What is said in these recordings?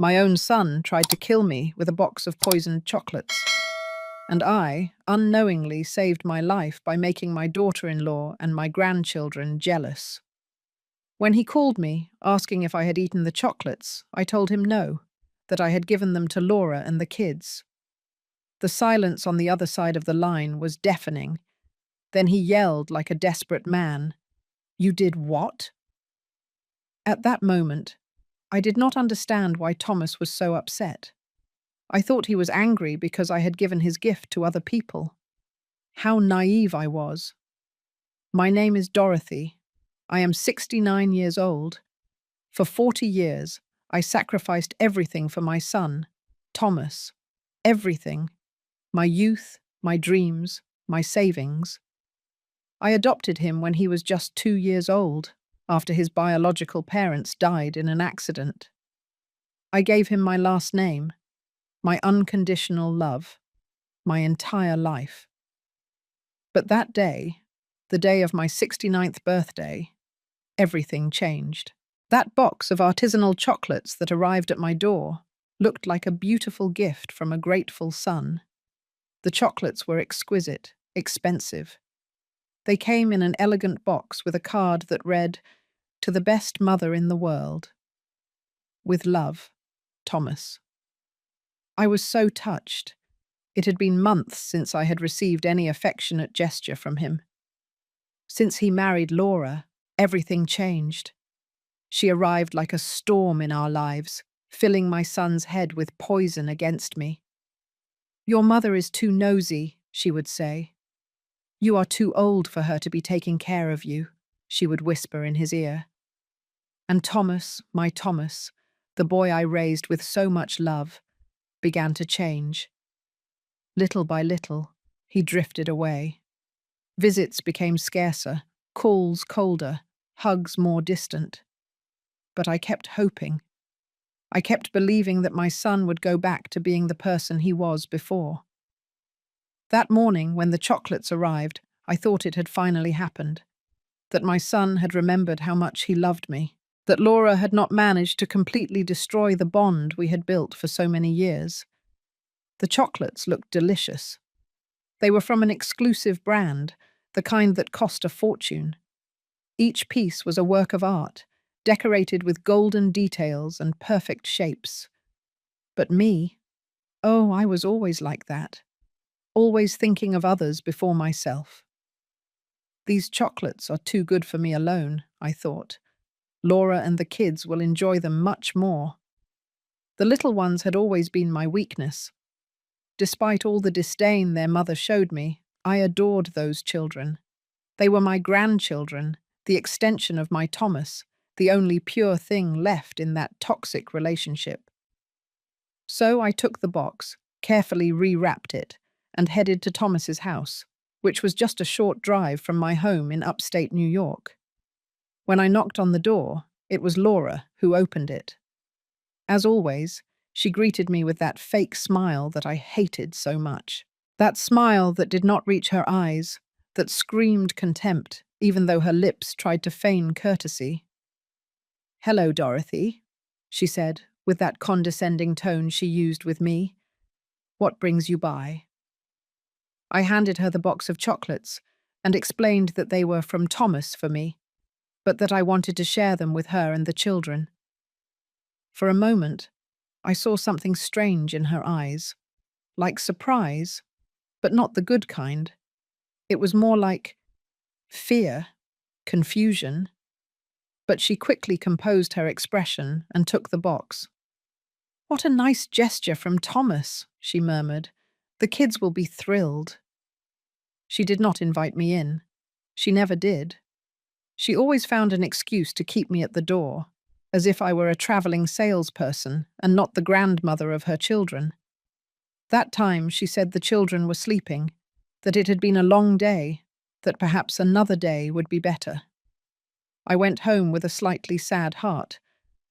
My own son tried to kill me with a box of poisoned chocolates, and I unknowingly saved my life by making my daughter-in-law and my grandchildren jealous. When he called me, asking if I had eaten the chocolates, I told him no, that I had given them to Laura and the kids. The silence on the other side of the line was deafening. Then he yelled like a desperate man, "You did what?" At that moment, I did not understand why Thomas was so upset. I thought he was angry because I had given his gift to other people. How naive I was. My name is Dorothy. I am 69 years old. For 40 years, I sacrificed everything for my son, Thomas. Everything. My youth, my dreams, my savings. I adopted him when he was just 2 years old, after his biological parents died in an accident. I gave him my last name, my unconditional love, my entire life. But that day, the day of my 69th birthday, everything changed. That box of artisanal chocolates that arrived at my door looked like a beautiful gift from a grateful son. The chocolates were exquisite, expensive. They came in an elegant box with a card that read, "To the best mother in the world. With love, Thomas." I was so touched. It had been months since I had received any affectionate gesture from him. Since he married Laura, everything changed. She arrived like a storm in our lives, filling my son's head with poison against me. "Your mother is too nosy," she would say. "You are too old for her to be taking care of you," she would whisper in his ear. And Thomas, my Thomas, the boy I raised with so much love, began to change. Little by little, he drifted away. Visits became scarcer, calls colder, hugs more distant. But I kept hoping. I kept believing that my son would go back to being the person he was before. That morning, when the chocolates arrived, I thought it had finally happened. That my son had remembered how much he loved me. That Laura had not managed to completely destroy the bond we had built for so many years. The chocolates looked delicious. They were from an exclusive brand, the kind that cost a fortune. Each piece was a work of art, decorated with golden details and perfect shapes. But me, oh, I was always like that, always thinking of others before myself. These chocolates are too good for me alone, I thought. Laura and the kids will enjoy them much more. The little ones had always been my weakness. Despite all the disdain their mother showed me, I adored those children. They were my grandchildren, the extension of my Thomas, the only pure thing left in that toxic relationship. So I took the box, carefully rewrapped it, and headed to Thomas's house, which was just a short drive from my home in upstate New York. When I knocked on the door, it was Laura who opened it. As always, she greeted me with that fake smile that I hated so much. That smile that did not reach her eyes, that screamed contempt, even though her lips tried to feign courtesy. "Hello, Dorothy," she said, with that condescending tone she used with me. "What brings you by?" I handed her the box of chocolates and explained that they were from Thomas for me, but that I wanted to share them with her and the children. For a moment, I saw something strange in her eyes, like surprise, but not the good kind. It was more like fear, confusion. But she quickly composed her expression and took the box. "What a nice gesture from Thomas," she murmured. "The kids will be thrilled." She did not invite me in. She never did. She always found an excuse to keep me at the door, as if I were a traveling salesperson and not the grandmother of her children. That time she said the children were sleeping, that it had been a long day, that perhaps another day would be better. I went home with a slightly sad heart,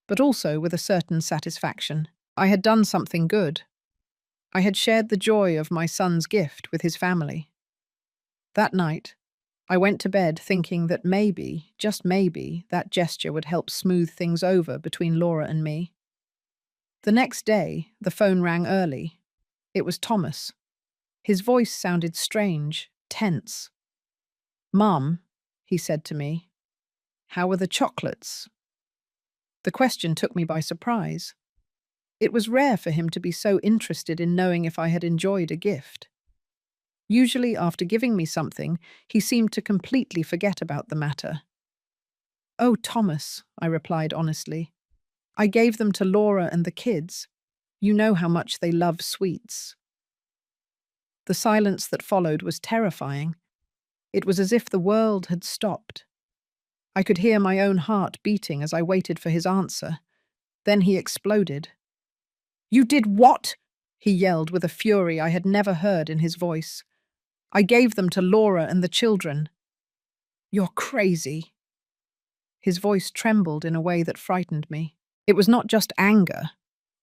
but also with a certain satisfaction. I had done something good. I had shared the joy of my son's gift with his family. That night, I went to bed thinking that maybe, just maybe, that gesture would help smooth things over between Laura and me. The next day, the phone rang early. It was Thomas. His voice sounded strange, tense. "Mum," he said to me, "how are the chocolates?" The question took me by surprise. It was rare for him to be so interested in knowing if I had enjoyed a gift. Usually, after giving me something, he seemed to completely forget about the matter. "Oh, Thomas," I replied honestly. "I gave them to Laura and the kids. You know how much they love sweets." The silence that followed was terrifying. It was as if the world had stopped. I could hear my own heart beating as I waited for his answer. Then he exploded. "You did what?" he yelled with a fury I had never heard in his voice. "I gave them to Laura and the children." "You're crazy." His voice trembled in a way that frightened me. It was not just anger.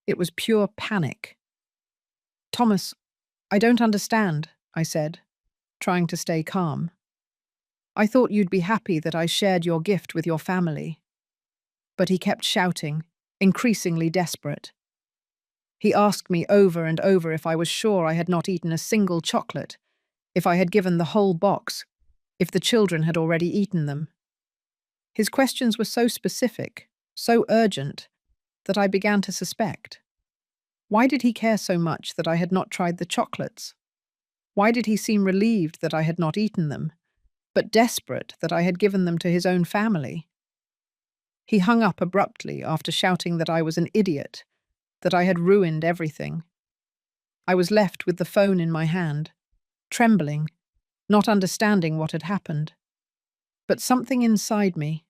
It was pure panic. "Thomas, I don't understand," I said, trying to stay calm. "I thought you'd be happy that I shared your gift with your family." But he kept shouting, increasingly desperate. He asked me over and over if I was sure I had not eaten a single chocolate, if I had given the whole box, if the children had already eaten them. His questions were so specific, so urgent, that I began to suspect. Why did he care so much that I had not tried the chocolates? Why did he seem relieved that I had not eaten them, but desperate that I had given them to his own family? He hung up abruptly after shouting that I was an idiot, that I had ruined everything. I was left with the phone in my hand, trembling, not understanding what had happened. But something inside me,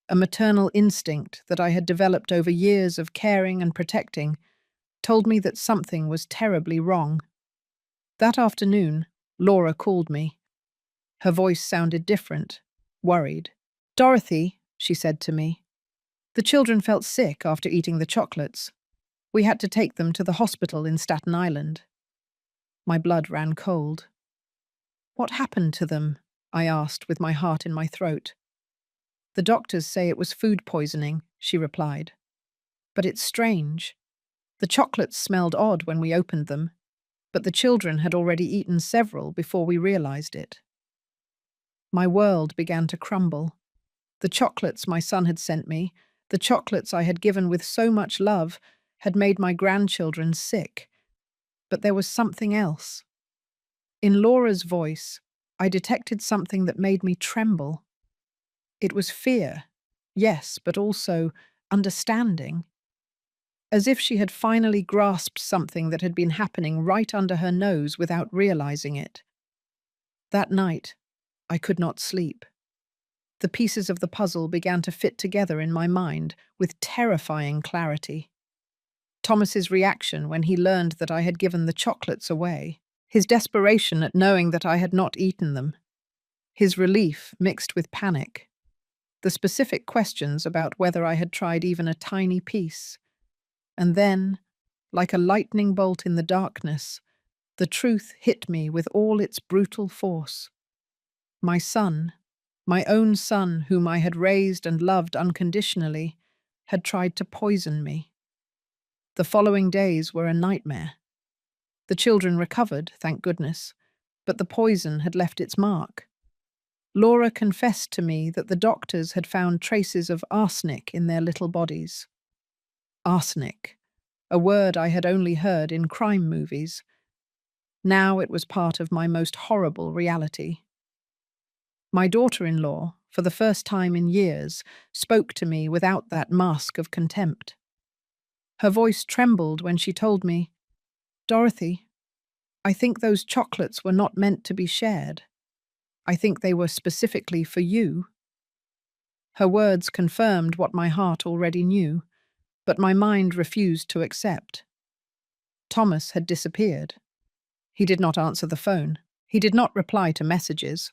a maternal instinct that I had developed over years of caring and protecting, told me that something was terribly wrong. That afternoon, Laura called me. Her voice sounded different, worried. "Dorothy," she said to me, "the children felt sick after eating the chocolates. We had to take them to the hospital in Staten Island." My blood ran cold. "What happened to them?" I asked with my heart in my throat. "The doctors say it was food poisoning," she replied. "But it's strange. The chocolates smelled odd when we opened them, but the children had already eaten several before we realized it." My world began to crumble. The chocolates my son had sent me, the chocolates I had given with so much love, had made my grandchildren sick. But there was something else. In Laura's voice, I detected something that made me tremble. It was fear, yes, but also understanding. As if she had finally grasped something that had been happening right under her nose without realizing it. That night, I could not sleep. The pieces of the puzzle began to fit together in my mind with terrifying clarity. Thomas's reaction when he learned that I had given the chocolates away, his desperation at knowing that I had not eaten them, his relief mixed with panic, the specific questions about whether I had tried even a tiny piece. And then, like a lightning bolt in the darkness, the truth hit me with all its brutal force. My son, my own son whom I had raised and loved unconditionally, had tried to poison me. The following days were a nightmare. The children recovered, thank goodness, but the poison had left its mark. Laura confessed to me that the doctors had found traces of arsenic in their little bodies. Arsenic, a word I had only heard in crime movies. Now it was part of my most horrible reality. My daughter-in-law, for the first time in years, spoke to me without that mask of contempt. Her voice trembled when she told me, "Dorothy, I think those chocolates were not meant to be shared. I think they were specifically for you." Her words confirmed what my heart already knew, but my mind refused to accept. Thomas had disappeared. He did not answer the phone. He did not reply to messages.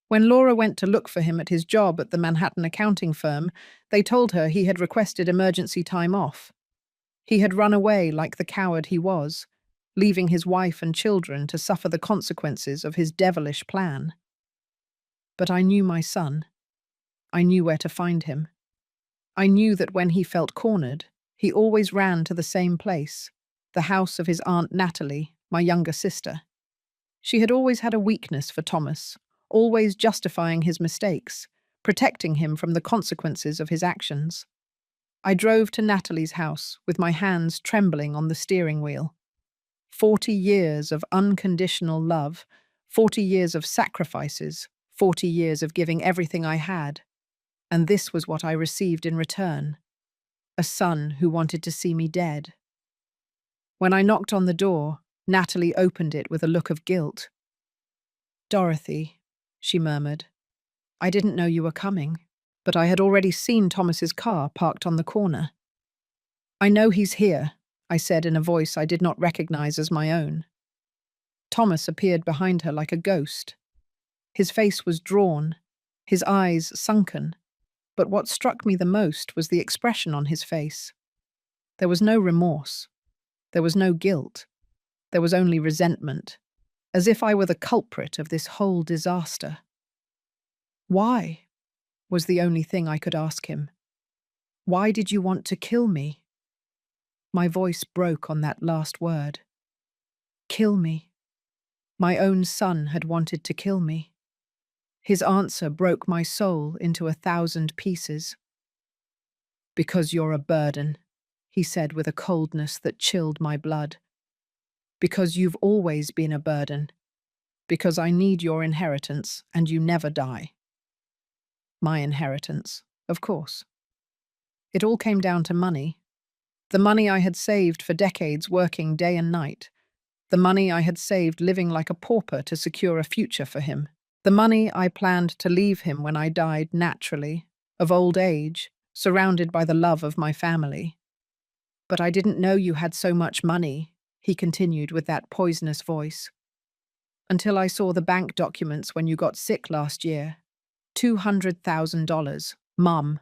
When Laura went to look for him at his job at the Manhattan accounting firm, they told her he had requested emergency time off. He had run away like the coward he was, leaving his wife and children to suffer the consequences of his devilish plan. But I knew my son. I knew where to find him. I knew that when he felt cornered, He always ran to the same place, the house of his Aunt Natalie, my younger sister. She had always had a weakness for Thomas, always justifying his mistakes, protecting him from the consequences of his actions. I drove to Natalie's house with my hands trembling on the steering wheel. 40 years of unconditional love, 40 years of sacrifices, 40 years of giving everything I had. And this was what I received in return: a son who wanted to see me dead. When I knocked on the door, Natalie opened it with a look of guilt. "Dorothy," she murmured, "I didn't know you were coming, but I had already seen Thomas's car parked on the corner." "I know he's here," I said in a voice I did not recognize as my own. Thomas appeared behind her like a ghost. His face was drawn, his eyes sunken, but what struck me the most was the expression on his face. There was no remorse. There was no guilt. There was only resentment, as if I were the culprit of this whole disaster. "Why?" was the only thing I could ask him. "Why did you want to kill me?" My voice broke on that last word. Kill me. My own son had wanted to kill me. His answer broke my soul into 1,000 pieces. "Because you're a burden," he said with a coldness that chilled my blood. "Because you've always been a burden. Because I need your inheritance and you never die." My inheritance, of course. It all came down to money. The money I had saved for decades working day and night. The money I had saved living like a pauper to secure a future for him. The money I planned to leave him when I died naturally, of old age, surrounded by the love of my family. "But I didn't know you had so much money," he continued with that poisonous voice. "Until I saw the bank documents when you got sick last year. $200,000, Mum.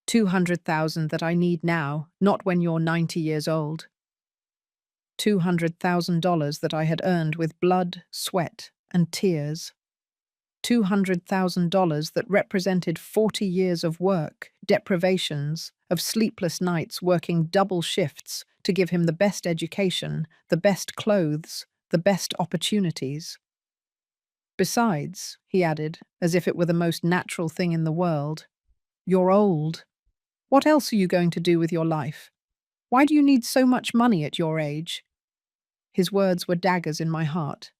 200,000 that I need now, not when you're 90 years old. $200,000 that I had earned with blood, sweat, and tears. $200,000 that represented 40 years of work, deprivations, of sleepless nights working double shifts to give him the best education, the best clothes, the best opportunities. Besides," he added, as if it were the most natural thing in the world, "you're old. What else are you going to do with your life? Why do you need so much money at your age?" His words were daggers in my heart.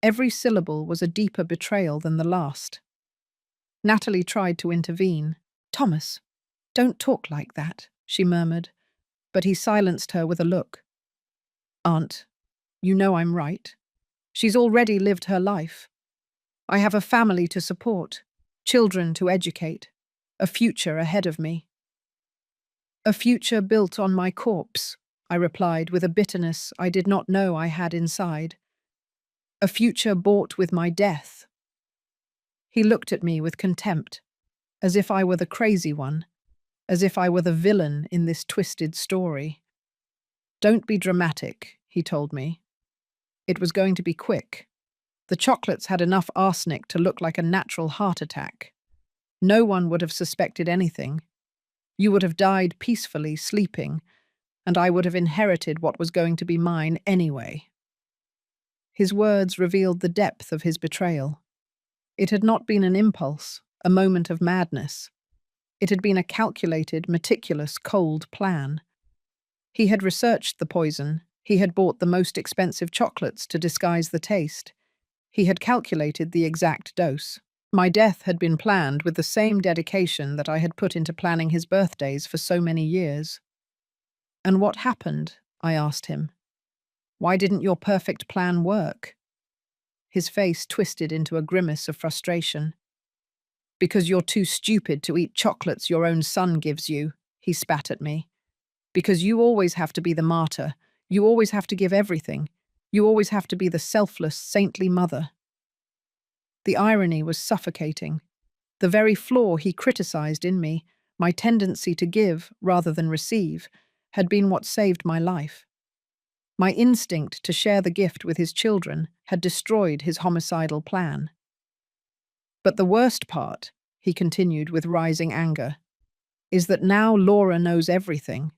Every syllable was a deeper betrayal than the last. Natalie tried to intervene. "Thomas, don't talk like that," she murmured, but he silenced her with a look. "Aunt, you know I'm right. She's already lived her life. I have a family to support, children to educate, a future ahead of me." "A future built on my corpse," I replied with a bitterness I did not know I had inside. "A future bought with my death." He looked at me with contempt, as if I were the crazy one, as if I were the villain in this twisted story. "Don't be dramatic," he told me. It was going to be quick. The chocolates had enough arsenic to look like a natural heart attack. No one would have suspected anything. You would have died peacefully, sleeping, and I would have inherited what was going to be mine anyway. His words revealed the depth of his betrayal. It had not been an impulse, a moment of madness. It had been a calculated, meticulous, cold plan. He had researched the poison. He had bought the most expensive chocolates to disguise the taste. He had calculated the exact dose. My death had been planned with the same dedication that I had put into planning his birthdays for so many years. "And what happened?" I asked him. "Why didn't your perfect plan work?" His face twisted into a grimace of frustration. "Because you're too stupid to eat chocolates your own son gives you," he spat at me. "Because you always have to be the martyr. You always have to give everything. You always have to be the selfless, saintly mother." The irony was suffocating. The very flaw he criticized in me, my tendency to give rather than receive, had been what saved my life. My instinct to share the gift with his children had destroyed his homicidal plan. "But the worst part," he continued with rising anger, "is that now Laura knows everything.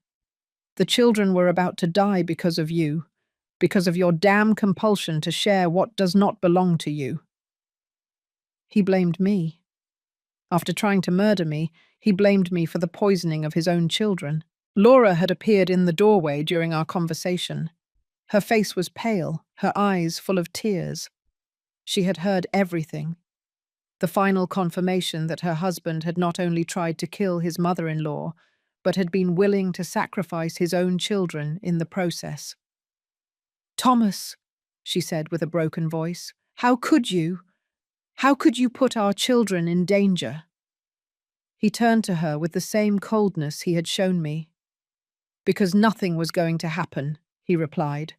The children were about to die because of you, because of your damn compulsion to share what does not belong to you. He blamed me. After trying to murder me, he blamed me for the poisoning of his own children. Laura had appeared in the doorway during our conversation. Her face was pale, her eyes full of tears. She had heard everything. The final confirmation that her husband had not only tried to kill his mother-in-law, but had been willing to sacrifice his own children in the process. "Thomas," she said with a broken voice, "how could you? How could you put our children in danger?" He turned to her with the same coldness he had shown me. "Because nothing was going to happen," he replied.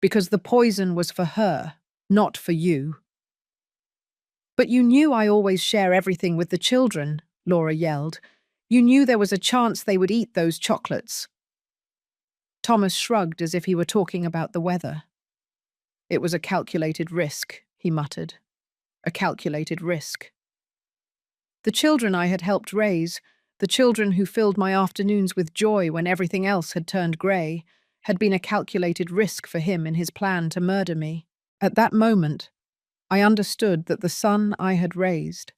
"Because the poison was for her, not for you." "But you knew I always share everything with the children," Laura yelled. "You knew there was a chance they would eat those chocolates." Thomas shrugged as if he were talking about the weather. "It was a calculated risk," he muttered. "A calculated risk." The children I had helped raise, the children who filled my afternoons with joy when everything else had turned grey, had been a calculated risk for him in his plan to murder me. At that moment, I understood that the son I had raised,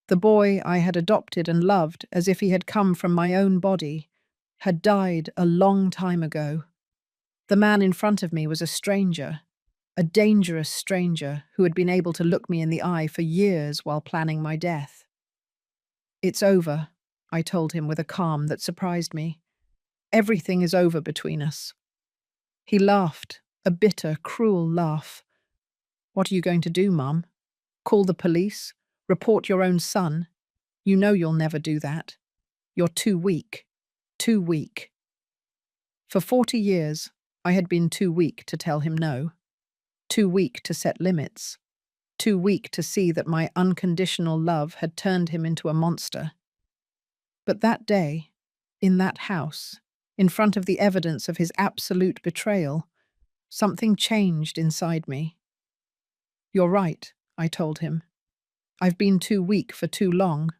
the boy I had adopted and loved as if he had come from my own body, had died a long time ago. The man in front of me was a stranger, a dangerous stranger who had been able to look me in the eye for years while planning my death. "It's over," I told him with a calm that surprised me. "Everything is over between us." He laughed, a bitter, cruel laugh. "What are you going to do, Mum? Call the police? Report your own son? You know you'll never do that. You're too weak. Too weak." For 40 years, I had been too weak to tell him no. Too weak to set limits. Too weak to see that my unconditional love had turned him into a monster. But that day, in that house, in front of the evidence of his absolute betrayal, something changed inside me. "You're right," I told him. "I've been too weak for too long,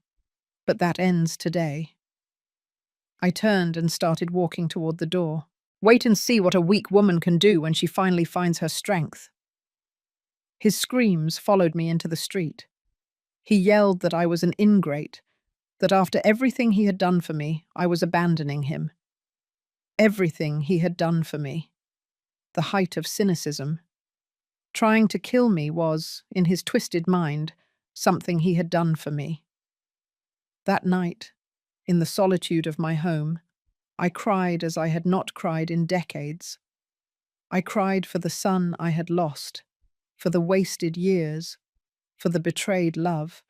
but that ends today." I turned and started walking toward the door. "Wait and see what a weak woman can do when she finally finds her strength." His screams followed me into the street. He yelled that I was an ingrate, that after everything he had done for me, I was abandoning him. Everything he had done for me. The height of cynicism. Trying to kill me was, in his twisted mind, something he had done for me. That night, in the solitude of my home, I cried as I had not cried in decades. I cried for the son I had lost, for the wasted years, for the betrayed love.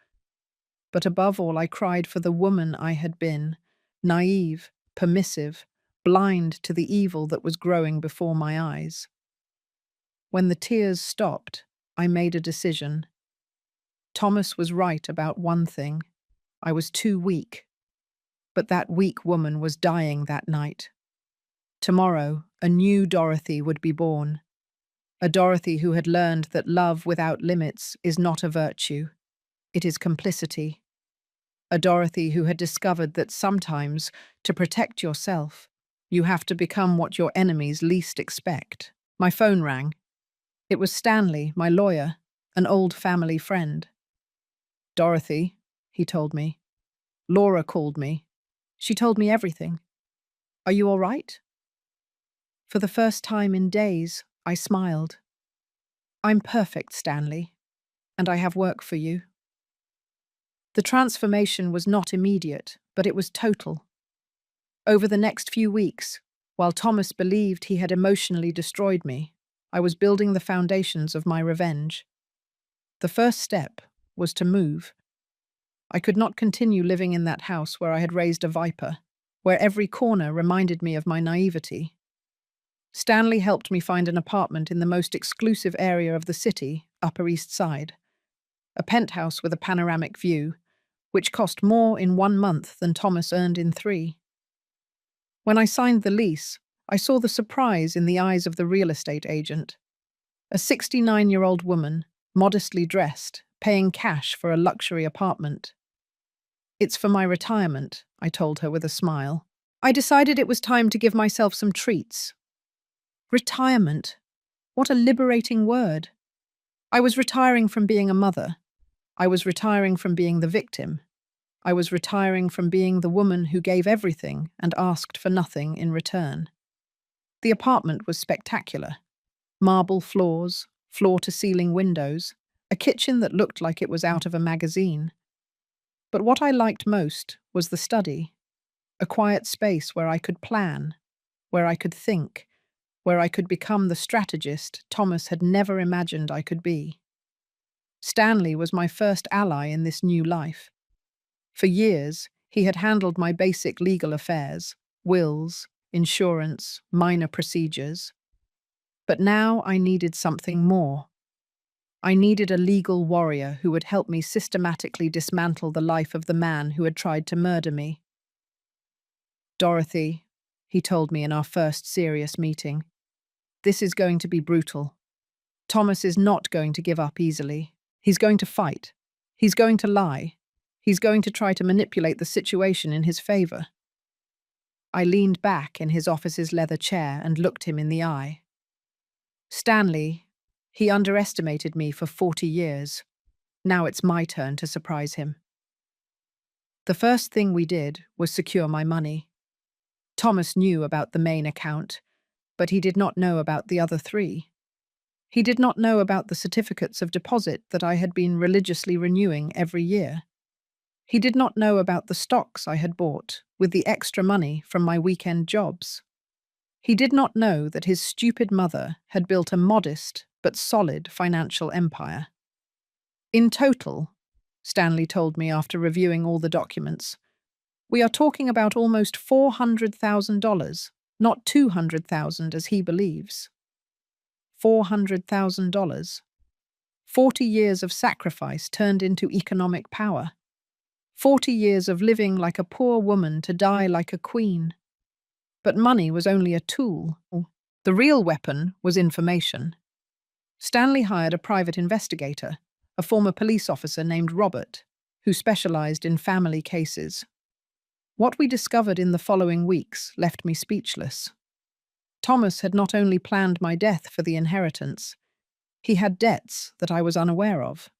But above all, I cried for the woman I had been, naive, permissive, blind to the evil that was growing before my eyes. When the tears stopped, I made a decision. Thomas was right about one thing. I was too weak. But that weak woman was dying that night. Tomorrow, a new Dorothy would be born. A Dorothy who had learned that love without limits is not a virtue. It is complicity. A Dorothy who had discovered that sometimes, to protect yourself, you have to become what your enemies least expect. My phone rang. It was Stanley, my lawyer, an old family friend. "Dorothy," he told me. "Laura called me. She told me everything. Are you all right?" For the first time in days, I smiled. "I'm perfect, Stanley, and I have work for you." The transformation was not immediate, but it was total. Over the next few weeks, while Thomas believed he had emotionally destroyed me, I was building the foundations of my revenge. The first step was to move. I could not continue living in that house where I had raised a viper, where every corner reminded me of my naivety. Stanley helped me find an apartment in the most exclusive area of the city, Upper East Side. A penthouse with a panoramic view, which cost more in 1 month than Thomas earned in 3. When I signed the lease, I saw the surprise in the eyes of the real estate agent. A 69-year-old woman, modestly dressed, paying cash for a luxury apartment. "It's for my retirement," I told her with a smile. I decided it was time to give myself some treats. Retirement. What a liberating word. I was retiring from being a mother. I was retiring from being the victim. I was retiring from being the woman who gave everything and asked for nothing in return. The apartment was spectacular. Marble floors, floor-to-ceiling windows, a kitchen that looked like it was out of a magazine. But what I liked most was the study, a quiet space where I could plan, where I could think, where I could become the strategist Thomas had never imagined I could be. Stanley was my first ally in this new life. For years, he had handled my basic legal affairs, wills, insurance, minor procedures. But now I needed something more. I needed a legal warrior who would help me systematically dismantle the life of the man who had tried to murder me. Dorothy, he told me in our first serious meeting, this is going to be brutal. Thomas is not going to give up easily. He's going to fight. He's going to lie. He's going to try to manipulate the situation in his favor. I leaned back in his office's leather chair and looked him in the eye. Stanley, he underestimated me for 40 years. Now it's my turn to surprise him. The first thing we did was secure my money. Thomas knew about the main account, but he did not know about the other three. He did not know about the certificates of deposit that I had been religiously renewing every year. He did not know about the stocks I had bought with the extra money from my weekend jobs. He did not know that his stupid mother had built a modest but solid financial empire. In total, Stanley told me after reviewing all the documents, we are talking about almost $400,000, not $200,000 as he believes. $400,000. 40 years of sacrifice turned into economic power. 40 years of living like a poor woman to die like a queen. But money was only a tool. The real weapon was information. Stanley hired a private investigator, a former police officer named Robert, who specialized in family cases. What we discovered in the following weeks left me speechless. Thomas had not only planned my death for the inheritance, he had debts that I was unaware of.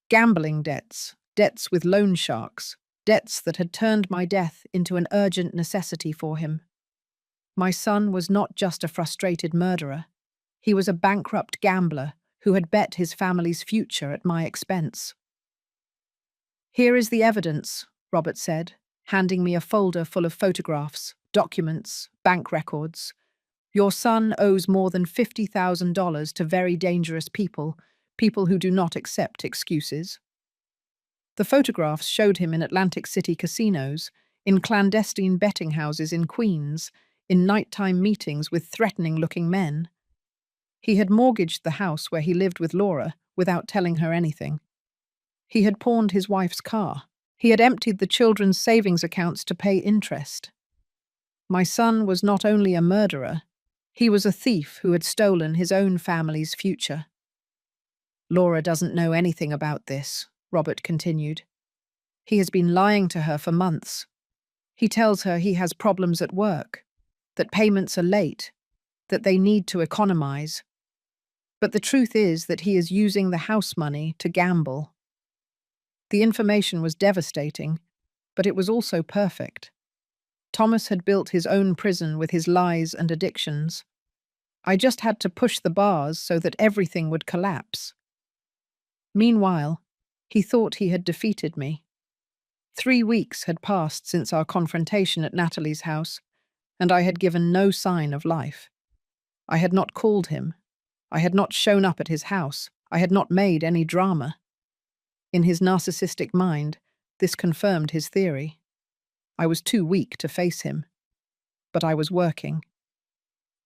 Gambling debts, debts with loan sharks, debts that had turned my death into an urgent necessity for him. My son was not just a frustrated murderer. He was a bankrupt gambler who had bet his family's future at my expense. Here is the evidence, Robert said, handing me a folder full of photographs, documents, bank records. Your son owes more than $50,000 to very dangerous people, people who do not accept excuses. The photographs showed him in Atlantic City casinos, in clandestine betting houses in Queens, in nighttime meetings with threatening-looking men. He had mortgaged the house where he lived with Laura without telling her anything. He had pawned his wife's car. He had emptied the children's savings accounts to pay interest. My son was not only a murderer, he was a thief who had stolen his own family's future. Laura doesn't know anything about this, Robert continued. He has been lying to her for months. He tells her he has problems at work, that payments are late, that they need to economize. But the truth is that he is using the house money to gamble. The information was devastating, but it was also perfect. Thomas had built his own prison with his lies and addictions. I just had to push the bars so that everything would collapse. Meanwhile, he thought he had defeated me. 3 weeks had passed since our confrontation at Natalie's house, and I had given no sign of life. I had not called him. I had not shown up at his house. I had not made any drama. In his narcissistic mind, this confirmed his theory. I was too weak to face him. But I was working.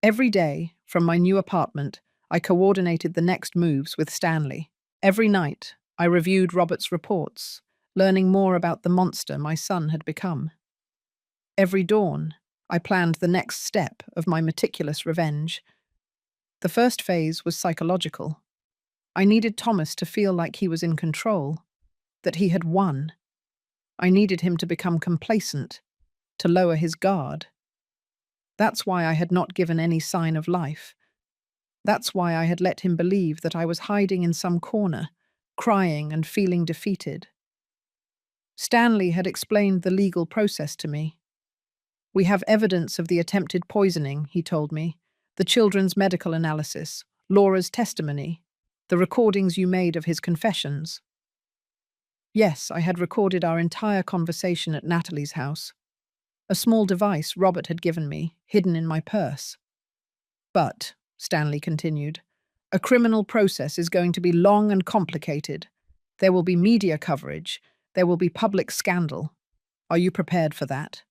Every day, from my new apartment, I coordinated the next moves with Stanley. Every night, I reviewed Robert's reports, learning more about the monster my son had become. Every dawn, I planned the next step of my meticulous revenge. The first phase was psychological. I needed Thomas to feel like he was in control, that he had won. I needed him to become complacent, to lower his guard. That's why I had not given any sign of life. That's why I had let him believe that I was hiding in some corner, crying and feeling defeated. Stanley had explained the legal process to me. We have evidence of the attempted poisoning, he told me, the children's medical analysis, Laura's testimony, the recordings you made of his confessions. Yes, I had recorded our entire conversation at Natalie's house. A small device Robert had given me, hidden in my purse. But, Stanley continued, a criminal process is going to be long and complicated. There will be media coverage. There will be public scandal. Are you prepared for that?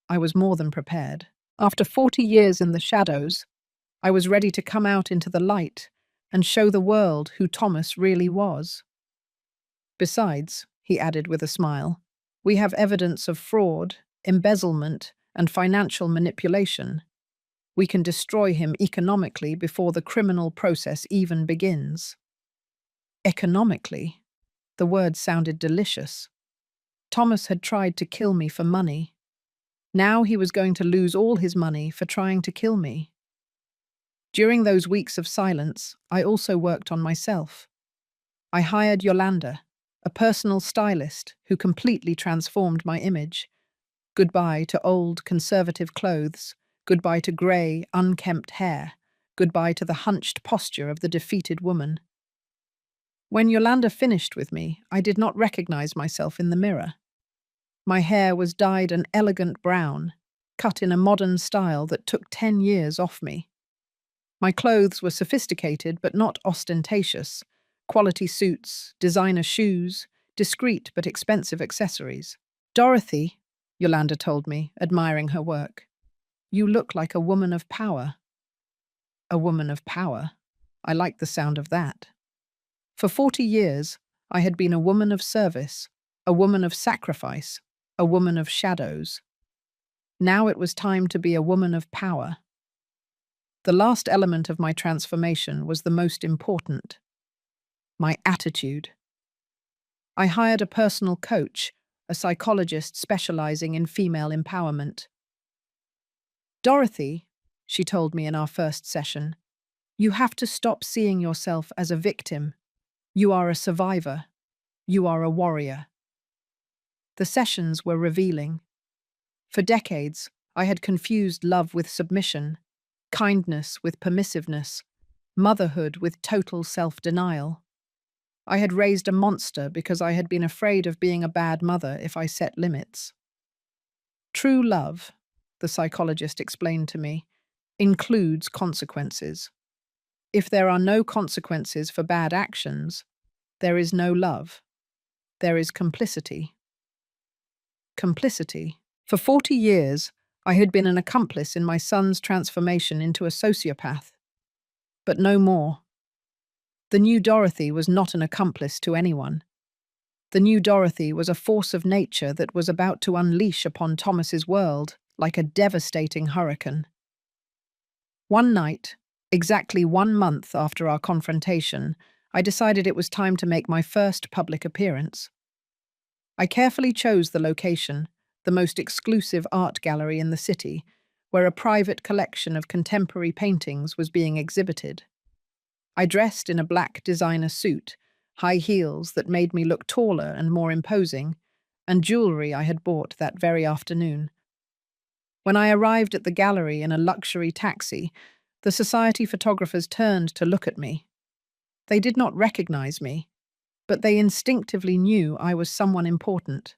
I was more than prepared. After 40 years in the shadows, I was ready to come out into the light and show the world who Thomas really was. Besides, he added with a smile, we have evidence of fraud, embezzlement, and financial manipulation. We can destroy him economically before the criminal process even begins. Economically? The word sounded delicious. Thomas had tried to kill me for money. Now he was going to lose all his money for trying to kill me. During those weeks of silence, I also worked on myself. I hired Yolanda, a personal stylist who completely transformed my image. Goodbye to old, conservative clothes. Goodbye to grey, unkempt hair. Goodbye to the hunched posture of the defeated woman. When Yolanda finished with me, I did not recognize myself in the mirror. My hair was dyed an elegant brown, cut in a modern style that took 10 years off me. My clothes were sophisticated but not ostentatious. Quality suits, designer shoes, discreet but expensive accessories. Dorothy, Yolanda told me, admiring her work, you look like a woman of power. A woman of power? I liked the sound of that. For 40 years, I had been a woman of service, a woman of sacrifice, a woman of shadows. Now it was time to be a woman of power. The last element of my transformation was the most important. My attitude. I hired a personal coach, a psychologist specializing in female empowerment. Dorothy, she told me in our first session, you have to stop seeing yourself as a victim. You are a survivor. You are a warrior. The sessions were revealing. For decades, I had confused love with submission, kindness with permissiveness, motherhood with total self-denial. I had raised a monster because I had been afraid of being a bad mother if I set limits. True love, the psychologist explained to me, includes consequences. If there are no consequences for bad actions, there is no love. There is complicity. Complicity. For 40 years, I had been an accomplice in my son's transformation into a sociopath. But no more. The new Dorothy was not an accomplice to anyone. The new Dorothy was a force of nature that was about to unleash upon Thomas's world like a devastating hurricane. One night, exactly 1 month after our confrontation, I decided it was time to make my first public appearance. I carefully chose the location, the most exclusive art gallery in the city, where a private collection of contemporary paintings was being exhibited. I dressed in a black designer suit, high heels that made me look taller and more imposing, and jewelry I had bought that very afternoon. When I arrived at the gallery in a luxury taxi, the society photographers turned to look at me. They did not recognize me, but they instinctively knew I was someone important.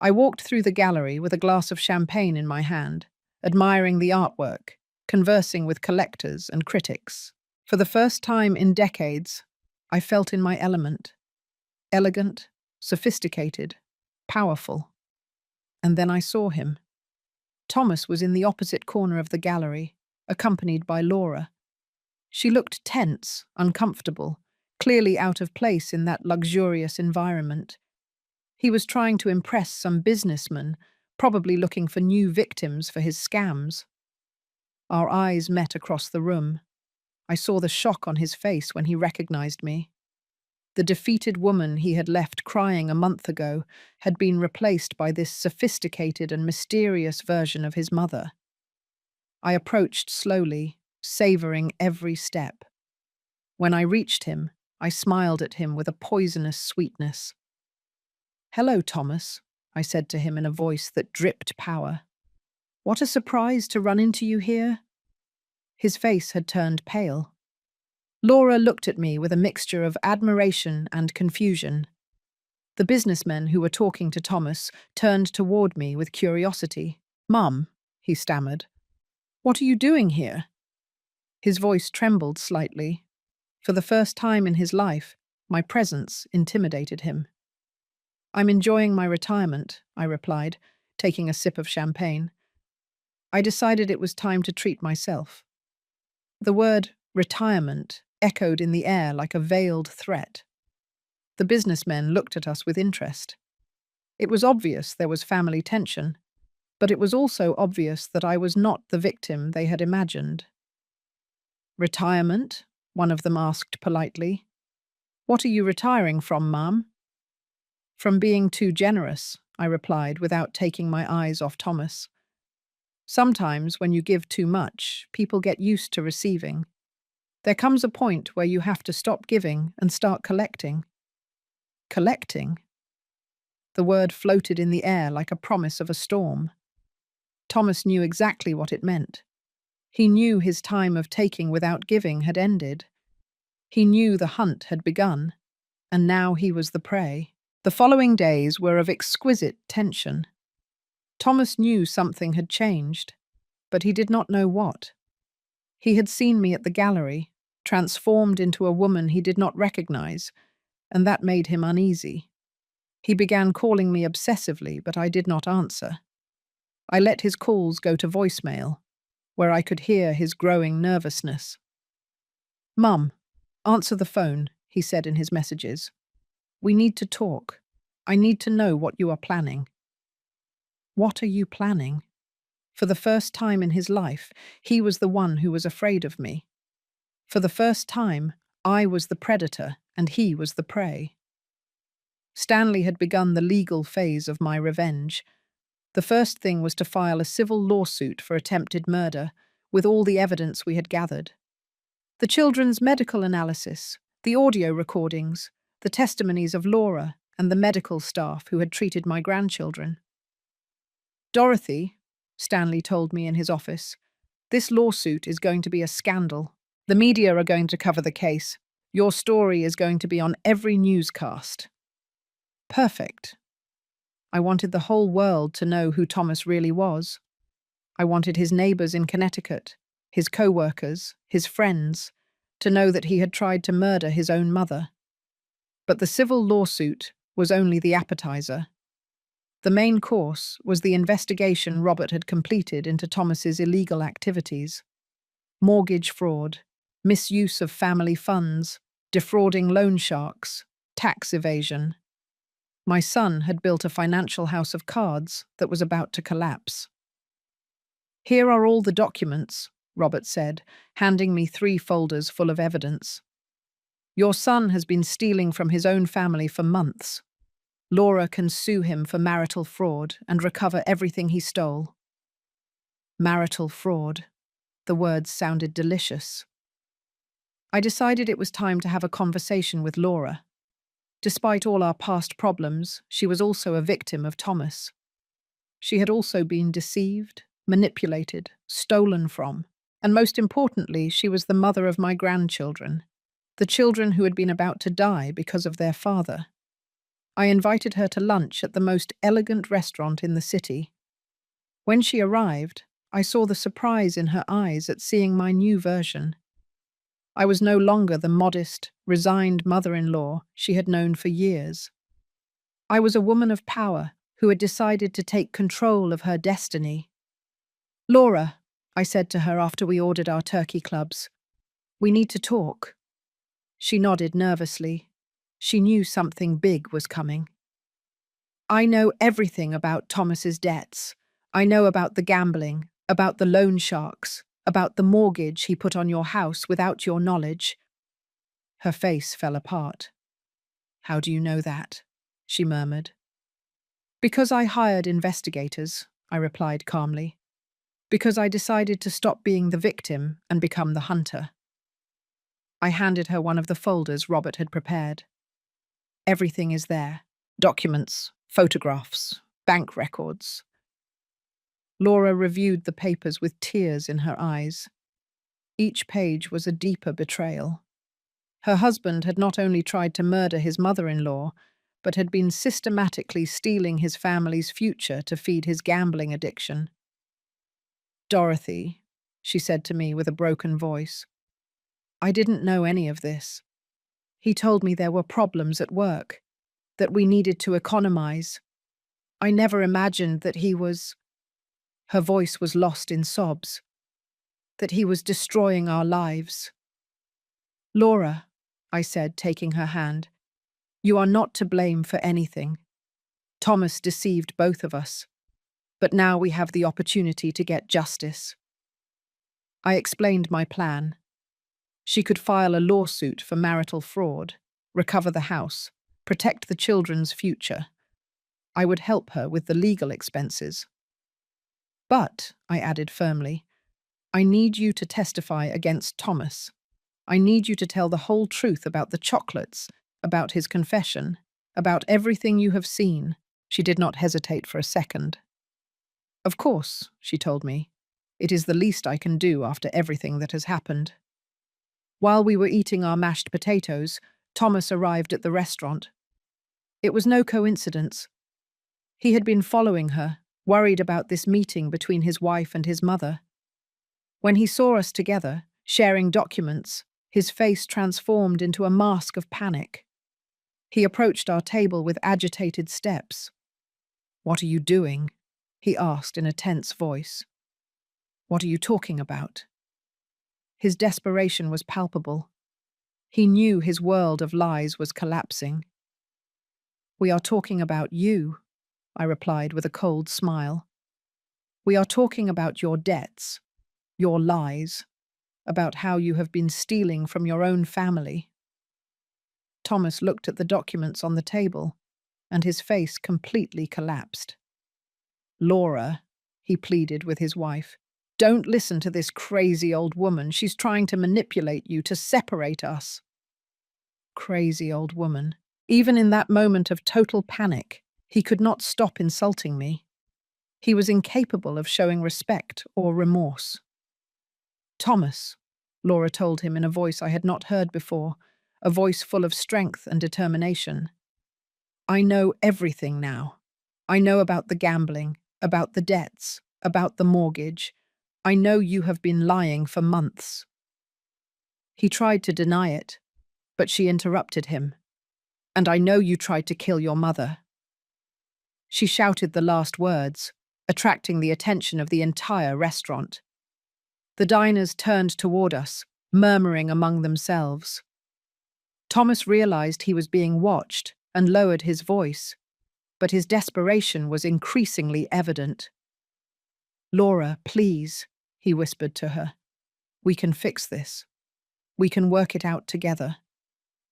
I walked through the gallery with a glass of champagne in my hand, admiring the artwork, conversing with collectors and critics. For the first time in decades, I felt in my element. Elegant, sophisticated, powerful. And then I saw him. Thomas was in the opposite corner of the gallery, accompanied by Laura. She looked tense, uncomfortable, clearly out of place in that luxurious environment. He was trying to impress some businessman, probably looking for new victims for his scams. Our eyes met across the room. I saw the shock on his face when he recognized me. The defeated woman he had left crying a month ago had been replaced by this sophisticated and mysterious version of his mother. I approached slowly, savoring every step. When I reached him, I smiled at him with a poisonous sweetness. "Hello, Thomas," I said to him in a voice that dripped power. "What a surprise to run into you here." His face had turned pale. Laura looked at me with a mixture of admiration and confusion. The businessmen who were talking to Thomas turned toward me with curiosity. "Mum," he stammered, "what are you doing here?" His voice trembled slightly. For the first time in his life, my presence intimidated him. "I'm enjoying my retirement," I replied, taking a sip of champagne. I decided it was time to treat myself. The word retirement echoed in the air like a veiled threat. The businessmen looked at us with interest. It was obvious there was family tension, but it was also obvious that I was not the victim they had imagined. "Retirement?" one of them asked politely. "What are you retiring from, ma'am?" "From being too generous," I replied without taking my eyes off Thomas. "Sometimes when you give too much, people get used to receiving. There comes a point where you have to stop giving and start collecting." "Collecting?" The word floated in the air like a promise of a storm. Thomas knew exactly what it meant. He knew his time of taking without giving had ended. He knew the hunt had begun, and now he was the prey. The following days were of exquisite tension. Thomas knew something had changed, but he did not know what. He had seen me at the gallery, transformed into a woman he did not recognize, and that made him uneasy. He began calling me obsessively, but I did not answer. I let his calls go to voicemail, where I could hear his growing nervousness. "Mum, answer the phone," he said in his messages. "We need to talk. I need to know what you are planning." What are you planning? For the first time in his life, he was the one who was afraid of me. For the first time, I was the predator and he was the prey. Stanley had begun the legal phase of my revenge. The first thing was to file a civil lawsuit for attempted murder, with all the evidence we had gathered. The children's medical analysis, the audio recordings, the testimonies of Laura and the medical staff who had treated my grandchildren. "Dorothy," Stanley told me in his office, "this lawsuit is going to be a scandal. The media are going to cover the case. Your story is going to be on every newscast." Perfect. I wanted the whole world to know who Thomas really was. I wanted his neighbors in Connecticut, his co-workers, his friends, to know that he had tried to murder his own mother. But the civil lawsuit was only the appetizer. The main course was the investigation Robert had completed into Thomas's illegal activities. Mortgage fraud, misuse of family funds, defrauding loan sharks, tax evasion. My son had built a financial house of cards that was about to collapse. "Here are all the documents," Robert said, handing me 3 folders full of evidence. "Your son has been stealing from his own family for months. Laura can sue him for marital fraud and recover everything he stole." Marital fraud. The words sounded delicious. I decided it was time to have a conversation with Laura. Despite all our past problems, she was also a victim of Thomas. She had also been deceived, manipulated, stolen from, and most importantly, she was the mother of my grandchildren, the children who had been about to die because of their father. I invited her to lunch at the most elegant restaurant in the city. When she arrived, I saw the surprise in her eyes at seeing my new version. I was no longer the modest, resigned mother-in-law she had known for years. I was a woman of power who had decided to take control of her destiny. "Laura," I said to her after we ordered our turkey clubs, "we need to talk." She nodded nervously. She knew something big was coming. "I know everything about Thomas's debts. I know about the gambling, about the loan sharks, about the mortgage he put on your house without your knowledge." Her face fell apart. How do you know that? She murmured. Because I hired investigators, I replied calmly. Because I decided to stop being the victim and become the hunter. I handed her one of the folders Robert had prepared. Everything is there. Documents, photographs, bank records. Laura reviewed the papers with tears in her eyes. Each page was a deeper betrayal. Her husband had not only tried to murder his mother-in-law, but had been systematically stealing his family's future to feed his gambling addiction. Dorothy, she said to me with a broken voice, I didn't know any of this. He told me there were problems at work, that we needed to economize. I never imagined that he was— Her voice was lost in sobs. That he was destroying our lives. Laura, I said, taking her hand, you are not to blame for anything. Thomas deceived both of us, but now we have the opportunity to get justice. I explained my plan. She could file a lawsuit for marital fraud, recover the house, protect the children's future. I would help her with the legal expenses. But, I added firmly, I need you to testify against Thomas. I need you to tell the whole truth about the chocolates, about his confession, about everything you have seen. She did not hesitate for a second. Of course, she told me. It is the least I can do after everything that has happened. While we were eating our mashed potatoes, Thomas arrived at the restaurant. It was no coincidence. He had been following her, worried about this meeting between his wife and his mother. When he saw us together, sharing documents, his face transformed into a mask of panic. He approached our table with agitated steps. What are you doing? He asked in a tense voice. What are you talking about? His desperation was palpable. He knew his world of lies was collapsing. We are talking about you, I replied with a cold smile. We are talking about your debts, your lies, about how you have been stealing from your own family. Thomas looked at the documents on the table, and his face completely collapsed. Laura, he pleaded with his wife, don't listen to this crazy old woman. She's trying to manipulate you, to separate us. Crazy old woman. Even in that moment of total panic, he could not stop insulting me. He was incapable of showing respect or remorse. Thomas, Laura told him in a voice I had not heard before, a voice full of strength and determination. I know everything now. I know about the gambling, about the debts, about the mortgage. I know you have been lying for months. He tried to deny it, but she interrupted him. And I know you tried to kill your mother. She shouted the last words, attracting the attention of the entire restaurant. The diners turned toward us, murmuring among themselves. Thomas realized he was being watched and lowered his voice, but his desperation was increasingly evident. Laura, please, he whispered to her. We can fix this. We can work it out together.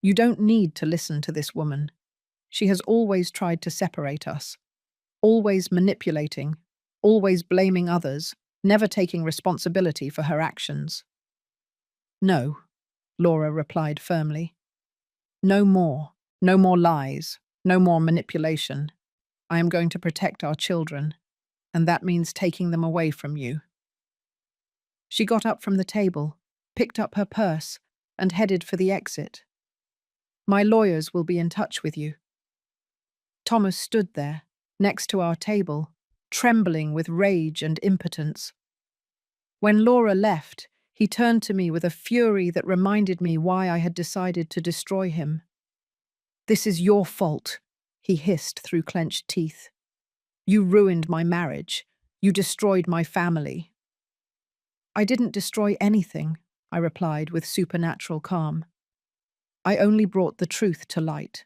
You don't need to listen to this woman. She has always tried to separate us, always manipulating, always blaming others, never taking responsibility for her actions. No, Laura replied firmly. No more lies, no more manipulation. I am going to protect our children, and that means taking them away from you. She got up from the table, picked up her purse, and headed for the exit. My lawyers will be in touch with you. Thomas stood there, next to our table, trembling with rage and impotence. When Laura left, he turned to me with a fury that reminded me why I had decided to destroy him. This is your fault, he hissed through clenched teeth. You ruined my marriage. You destroyed my family. I didn't destroy anything, I replied with supernatural calm. I only brought the truth to light.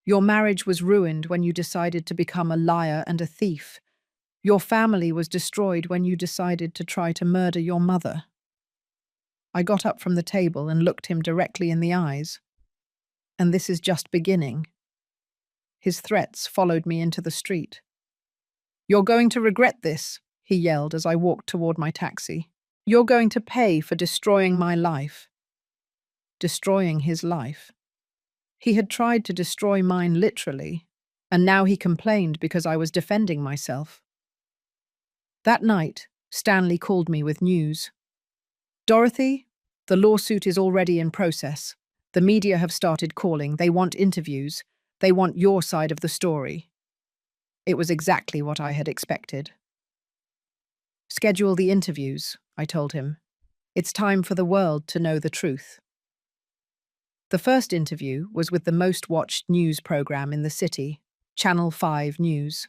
Your marriage was ruined when you decided to become a liar and a thief. Your family was destroyed when you decided to try to murder your mother. I got up from the table and looked him directly in the eyes. and this is just beginning. His threats followed me into the street. "You're going to regret this," he yelled as I walked toward my taxi. "You're going to pay for destroying my life." Destroying his life. He had tried to destroy mine literally, and now he complained because I was defending myself. That night, Stanley called me with news. "Dorothy, the lawsuit is already in process. The media have started calling. They want interviews. They want your side of the story." It was exactly what I had expected. "Schedule the interviews," I told him. "It's time for the world to know the truth." The first interview was with the most watched news program in the city, Channel 5 News.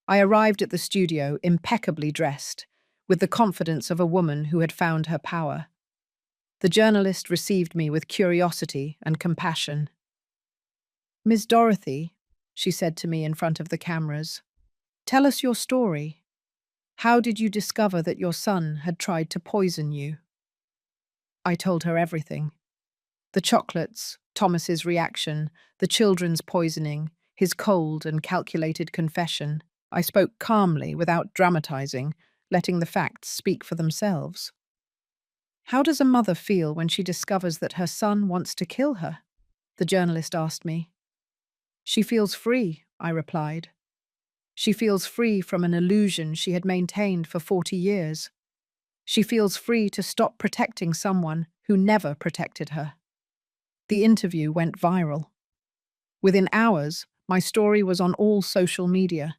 I arrived at the studio impeccably dressed, with the confidence of a woman who had found her power. The journalist received me with curiosity and compassion. "Miss Dorothy," she said to me in front of the cameras, "tell us your story. How did you discover that your son had tried to poison you?" I told her everything. The chocolates, Thomas's reaction, the children's poisoning, his cold and calculated confession. I spoke calmly, without dramatizing, letting the facts speak for themselves. "How does a mother feel when she discovers that her son wants to kill her?" the journalist asked me. "She feels free," I replied. "She feels free from an illusion she had maintained for 40 years. She feels free to stop protecting someone who never protected her." The interview went viral. Within hours, my story was on all social media.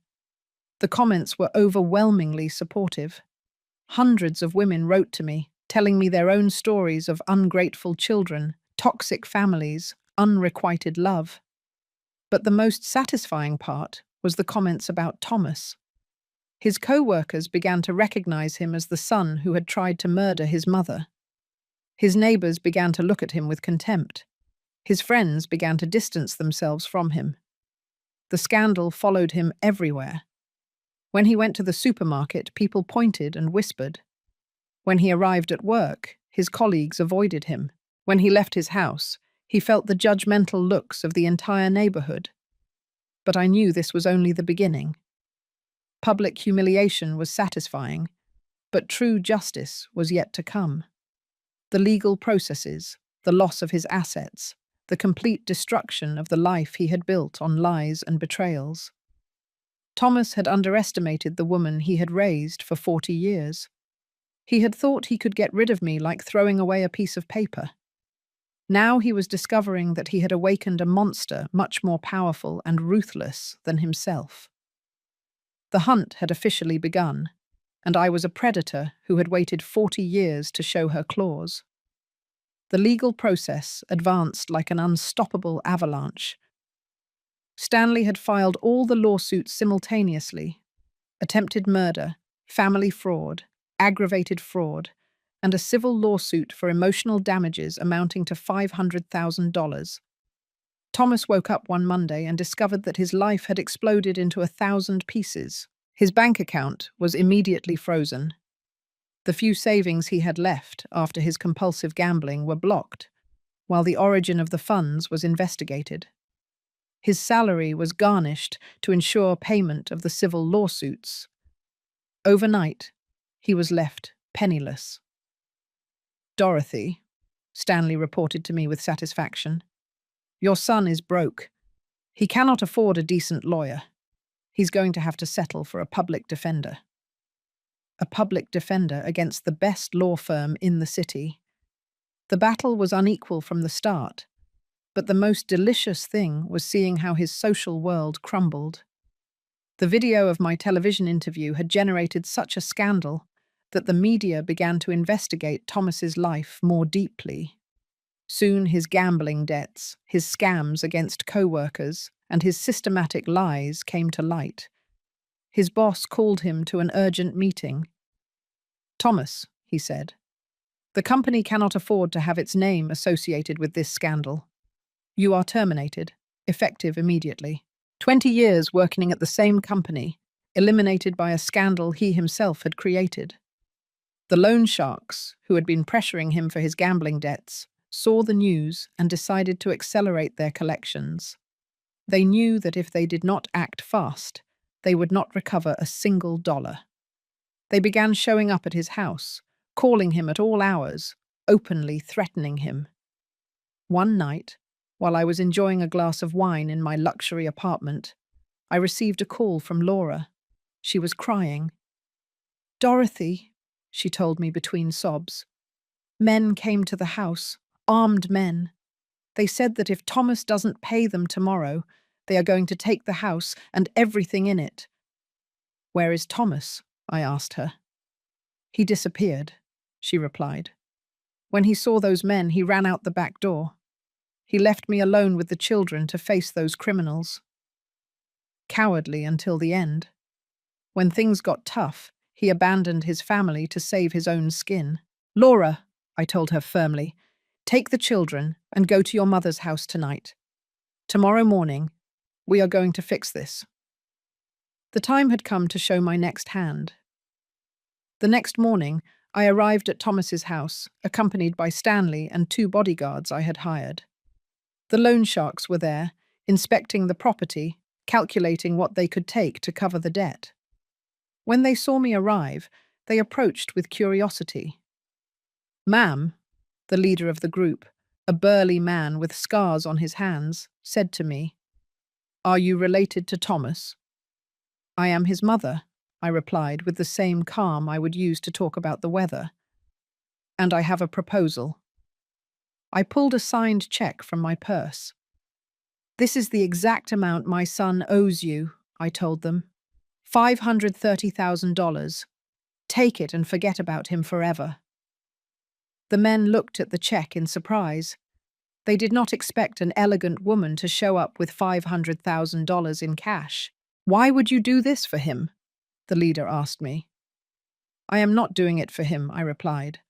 The comments were overwhelmingly supportive. Hundreds of women wrote to me, telling me their own stories of ungrateful children, toxic families, unrequited love. But the most satisfying part was the comments about Thomas. His co-workers began to recognize him as the son who had tried to murder his mother. His neighbors began to look at him with contempt. His friends began to distance themselves from him. The scandal followed him everywhere. When he went to the supermarket, people pointed and whispered. When he arrived at work, his colleagues avoided him. When he left his house, he felt the judgmental looks of the entire neighborhood. But I knew this was only the beginning. Public humiliation was satisfying, but true justice was yet to come. The legal processes, the loss of his assets, the complete destruction of the life he had built on lies and betrayals. Thomas had underestimated the woman he had raised for 40 years. He had thought he could get rid of me like throwing away a piece of paper. Now he was discovering that he had awakened a monster much more powerful and ruthless than himself. The hunt had officially begun, and I was a predator who had waited 40 years to show her claws. The legal process advanced like an unstoppable avalanche. Stanley had filed all the lawsuits simultaneously: attempted murder, family fraud, aggravated fraud, and a civil lawsuit for emotional damages amounting to $500,000. Thomas woke up one Monday and discovered that his life had exploded into 1,000 pieces. His bank account was immediately frozen. The few savings he had left after his compulsive gambling were blocked, while the origin of the funds was investigated. His salary was garnished to ensure payment of the civil lawsuits. Overnight, he was left penniless. "Dorothy," Stanley reported to me with satisfaction, "your son is broke. He cannot afford a decent lawyer. He's going to have to settle for a public defender." A public defender against the best law firm in the city. The battle was unequal from the start, but the most delicious thing was seeing how his social world crumbled. The video of my television interview had generated such a scandal that the media began to investigate Thomas's life more deeply. Soon his gambling debts, his scams against co-workers, and his systematic lies came to light. His boss called him to an urgent meeting. "Thomas," he said, "the company cannot afford to have its name associated with this scandal. You are terminated, effective immediately. 20 years working at the same company, eliminated by a scandal he himself had created. The loan sharks, who had been pressuring him for his gambling debts, saw the news and decided to accelerate their collections. They knew that if they did not act fast, they would not recover a single dollar. They began showing up at his house, calling him at all hours, openly threatening him. One night, while I was enjoying a glass of wine in my luxury apartment, I received a call from Laura. She was crying. "Dorothy," she told me between sobs, "men came to the house, armed men. They said that if Thomas doesn't pay them tomorrow, they are going to take the house and everything in it." "Where is Thomas?" I asked her. "He disappeared," she replied. "When he saw those men, he ran out the back door. He left me alone with the children to face those criminals." Cowardly until the end. When things got tough, he abandoned his family to save his own skin. "Laura," I told her firmly, "take the children and go to your mother's house tonight. Tomorrow morning, we are going to fix this." The time had come to show my next hand. The next morning, I arrived at Thomas's house, accompanied by Stanley and 2 bodyguards I had hired. The loan sharks were there, inspecting the property, calculating what they could take to cover the debt. When they saw me arrive, they approached with curiosity. "Ma'am," the leader of the group, a burly man with scars on his hands, said to me, "Are you related to Thomas?" "I am his mother," I replied with the same calm I would use to talk about the weather. "And I have a proposal." I pulled a signed check from my purse. "This is the exact amount my son owes you," I told them. $530,000. Take it and forget about him forever." The men looked at the check in surprise. They did not expect an elegant woman to show up with $500,000 in cash. "Why would you do this for him?" the leader asked me. "I am not doing it for him," I replied.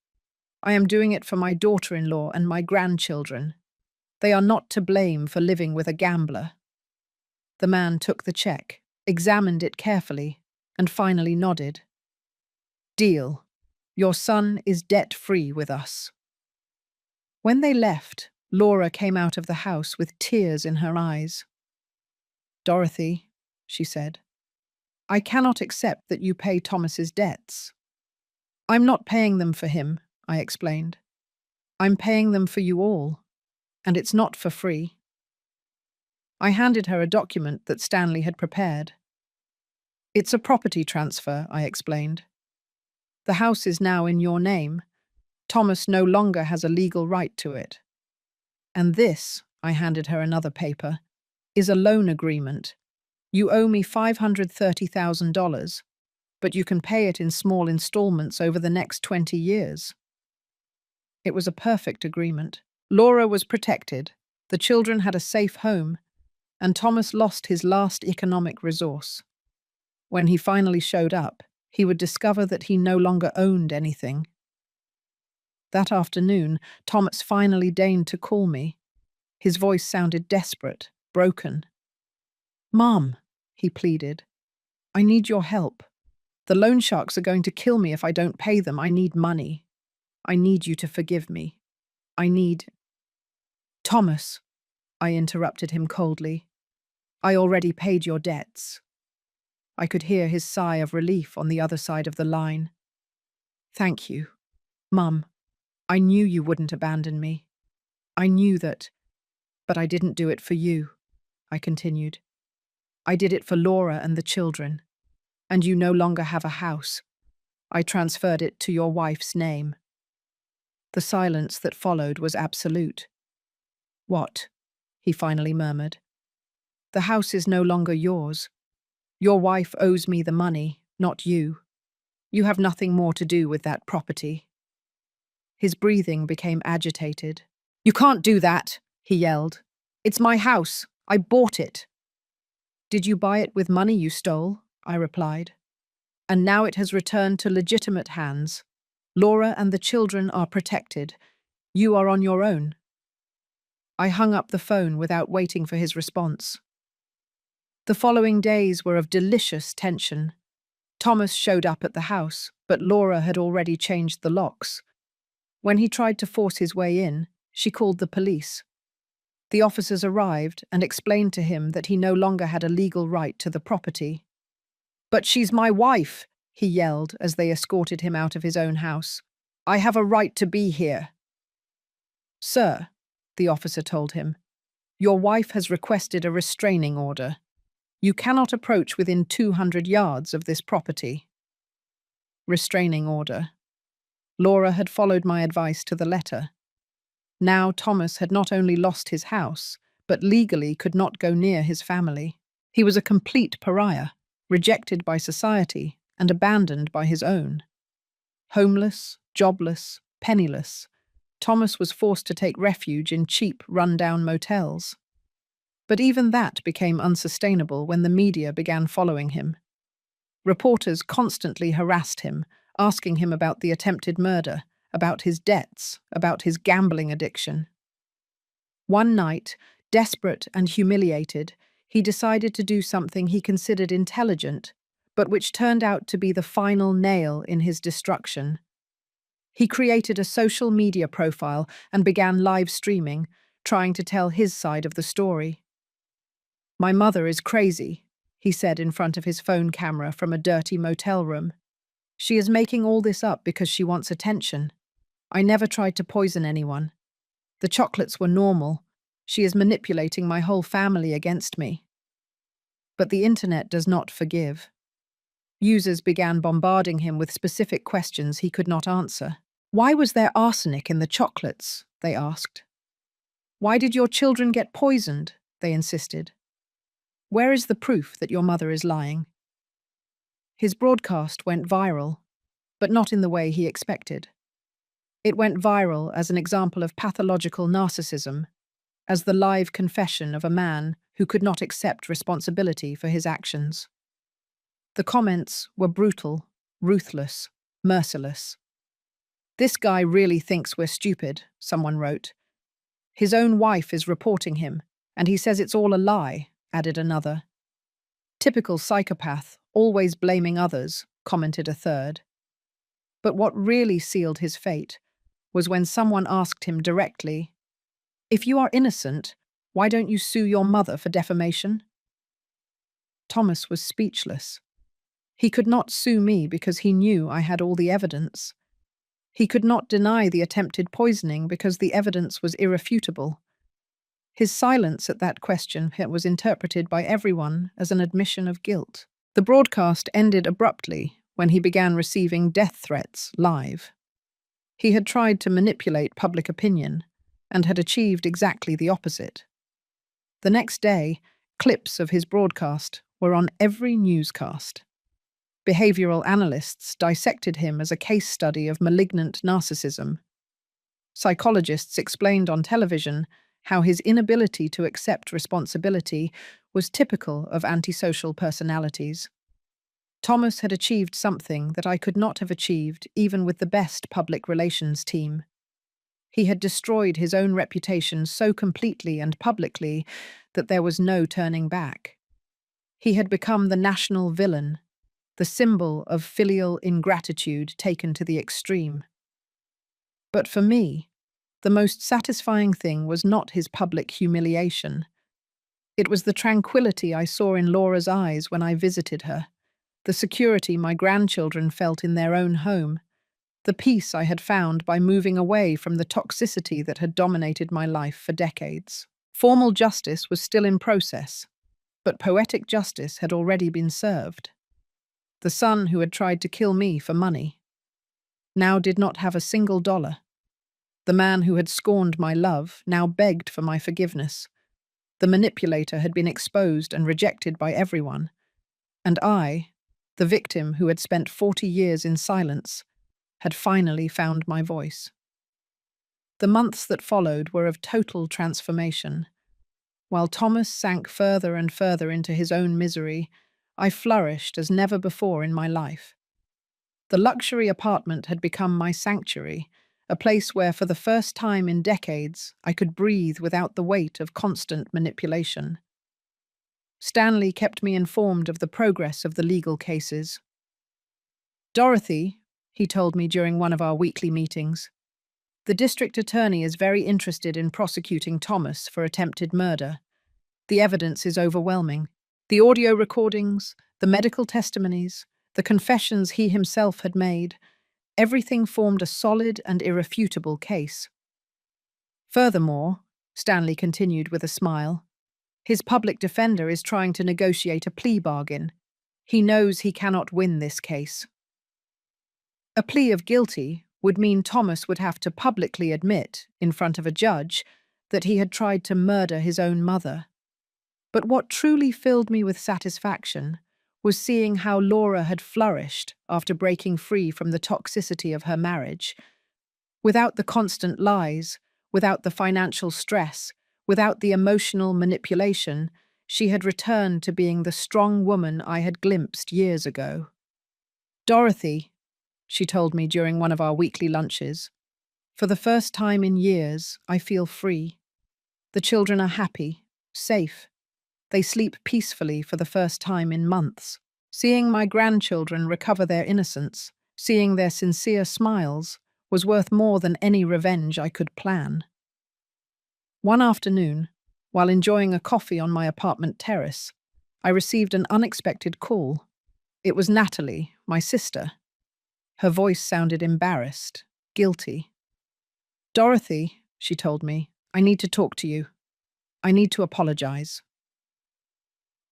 "I am doing it for my daughter-in-law and my grandchildren. They are not to blame for living with a gambler." The man took the check, examined it carefully, and finally nodded. "Deal. Your son is debt-free with us." When they left, Laura came out of the house with tears in her eyes. "Dorothy," she said, "I cannot accept that you pay Thomas's debts." "I'm not paying them for him," I explained. "I'm paying them for you all, and it's not for free." I handed her a document that Stanley had prepared. "It's a property transfer," I explained. "The house is now in your name. Thomas no longer has a legal right to it. And this," I handed her another paper, "is a loan agreement. You owe me $530,000, but you can pay it in small installments over the next 20 years. It was a perfect agreement. Laura was protected, the children had a safe home, and Thomas lost his last economic resource. When he finally showed up, he would discover that he no longer owned anything. That afternoon, Thomas finally deigned to call me. His voice sounded desperate, broken. "Mom," he pleaded, "I need your help. The loan sharks are going to kill me if I don't pay them. I need money. I need you to forgive me. I need—" "Thomas," I interrupted him coldly, "I already paid your debts." I could hear his sigh of relief on the other side of the line. "Thank you. Mum, I knew you wouldn't abandon me. I knew that, but I didn't do it for you," I continued. "I did it for Laura and the children. And you no longer have a house. I transferred it to your wife's name." The silence that followed was absolute. "What?" he finally murmured. "The house is no longer yours. Your wife owes me the money, not you. You have nothing more to do with that property." His breathing became agitated. "You can't do that," he yelled. "It's my house. I bought it." "Did you buy it with money you stole?" I replied. "And now it has returned to legitimate hands. Laura and the children are protected. You are on your own." I hung up the phone without waiting for his response. The following days were of delicious tension. Thomas showed up at the house, but Laura had already changed the locks. When he tried to force his way in, She called the police. The officers arrived and explained to him that he no longer had a legal right to the property. "But she's my wife," he yelled as they escorted him out of his own house. "I have a right to be here." "Sir," the officer told him, "your wife has requested a restraining order. You cannot approach within 200 yards of this property." Restraining order. Laura had followed my advice to the letter. Now Thomas had not only lost his house, but legally could not go near his family. He was a complete pariah, rejected by society and abandoned by his own. Homeless, jobless, penniless, Thomas was forced to take refuge in cheap, run-down motels. But even that became unsustainable when the media began following him. Reporters constantly harassed him, asking him about the attempted murder, about his debts, about his gambling addiction. One night, desperate and humiliated, he decided to do something he considered intelligent, but which turned out to be the final nail in his destruction. He created a social media profile and began live streaming, trying to tell his side of the story. "My mother is crazy," he said in front of his phone camera from a dirty motel room. "She is making all this up because she wants attention. I never tried to poison anyone. The chocolates were normal. She is manipulating my whole family against me." But the internet does not forgive. Users began bombarding him with specific questions he could not answer. "Why was there arsenic in the chocolates?" they asked. "Why did your children get poisoned?" they insisted. "Where is the proof that your mother is lying?" His broadcast went viral, but not in the way he expected. It went viral as an example of pathological narcissism, as the live confession of a man who could not accept responsibility for his actions. The comments were brutal, ruthless, merciless. "This guy really thinks we're stupid," someone wrote. "His own wife is reporting him, and he says it's all a lie," added another. "Typical psychopath, always blaming others," commented a third. But what really sealed his fate was when someone asked him directly, "If you are innocent, why don't you sue your mother for defamation?" Thomas was speechless. He could not sue me because he knew I had all the evidence. He could not deny the attempted poisoning because the evidence was irrefutable. His silence at that question was interpreted by everyone as an admission of guilt. The broadcast ended abruptly when he began receiving death threats live. He had tried to manipulate public opinion and had achieved exactly the opposite. The next day, clips of his broadcast were on every newscast. Behavioral analysts dissected him as a case study of malignant narcissism. Psychologists explained on television how his inability to accept responsibility was typical of antisocial personalities. Thomas had achieved something that I could not have achieved even with the best public relations team. He had destroyed his own reputation so completely and publicly that there was no turning back. He had become the national villain, the symbol of filial ingratitude taken to the extreme. But for me, the most satisfying thing was not his public humiliation. It was the tranquility I saw in Laura's eyes when I visited her, the security my grandchildren felt in their own home, the peace I had found by moving away from the toxicity that had dominated my life for decades. Formal justice was still in process, but poetic justice had already been served. The son who had tried to kill me for money now did not have a single dollar. The man who had scorned my love now begged for my forgiveness. The manipulator had been exposed and rejected by everyone. And I, the victim who had spent 40 years in silence, had finally found my voice. The months that followed were of total transformation. While Thomas sank further and further into his own misery, I flourished as never before in my life. The luxury apartment had become my sanctuary, a place where for the first time in decades I could breathe without the weight of constant manipulation. Stanley kept me informed of the progress of the legal cases. "Dorothy," he told me during one of our weekly meetings, The district attorney is very interested in prosecuting Thomas for attempted murder. The evidence is overwhelming. The audio recordings, the medical testimonies, the confessions he himself had made, everything formed a solid and irrefutable case. Furthermore, Stanley continued with a smile, his public defender is trying to negotiate a plea bargain. He knows he cannot win this case. A plea of guilty would mean Thomas would have to publicly admit, in front of a judge, that he had tried to murder his own mother. But what truly filled me with satisfaction was seeing how Laura had flourished after breaking free from the toxicity of her marriage. Without the constant lies, without the financial stress, without the emotional manipulation, she had returned to being the strong woman I had glimpsed years ago. "Dorothy," she told me during one of our weekly lunches, "for the first time in years, I feel free. The children are happy, safe. They sleep peacefully for the first time in months. Seeing my grandchildren recover their innocence, seeing their sincere smiles, was worth more than any revenge I could plan." One afternoon, while enjoying a coffee on my apartment terrace, I received an unexpected call. It was Natalie, my sister. Her voice sounded embarrassed, guilty. "Dorothy," she told me, "I need to talk to you. I need to apologize."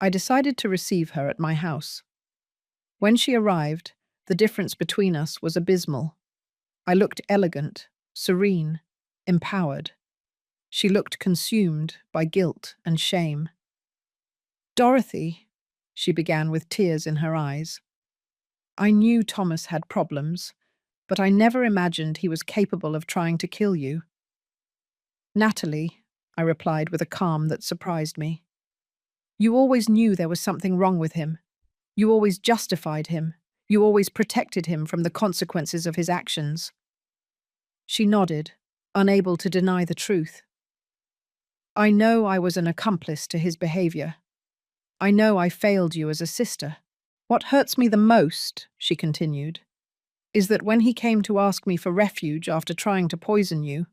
I decided to receive her at my house. When she arrived, the difference between us was abysmal. I looked elegant, serene, empowered. She looked consumed by guilt and shame. "Dorothy," she began with tears in her eyes, "I knew Thomas had problems, but I never imagined he was capable of trying to kill you." "Natalie," I replied with a calm that surprised me, "you always knew there was something wrong with him. You always justified him. You always protected him from the consequences of his actions." She nodded, unable to deny the truth. "I know I was an accomplice to his behavior. I know I failed you as a sister. What hurts me the most," she continued, "is that when he came to ask me for refuge after trying to poison you,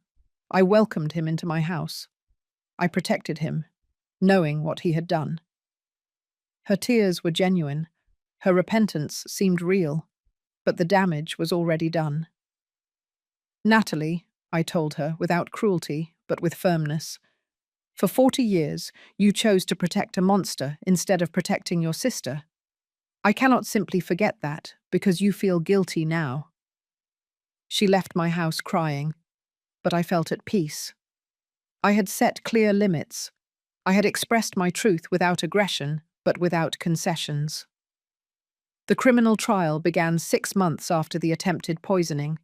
I welcomed him into my house. I protected him, knowing what he had done." Her tears were genuine. Her repentance seemed real, but the damage was already done. "Natalie," I told her, without cruelty, but with firmness, "for 40 years, you chose to protect a monster instead of protecting your sister. I cannot simply forget that, because you feel guilty now." She left my house crying, but I felt at peace. I had set clear limits. I had expressed my truth without aggression, but without concessions. The criminal trial began 6 months after the attempted poisoning.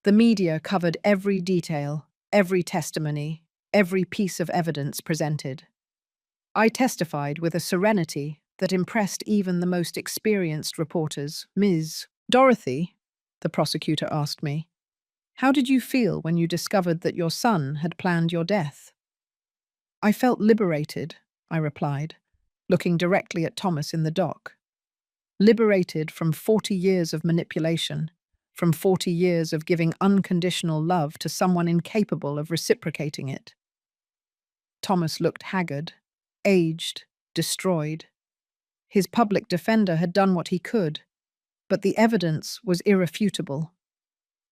The media covered every detail, every testimony, every piece of evidence presented. I testified with a serenity that impressed even the most experienced reporters. "Ms. Dorothy," the prosecutor asked me, "how did you feel when you discovered that your son had planned your death?" "I felt liberated," I replied, looking directly at Thomas in the dock. "Liberated from 40 years of manipulation, from 40 years of giving unconditional love to someone incapable of reciprocating it." Thomas looked haggard, aged, destroyed. His public defender had done what he could, but the evidence was irrefutable.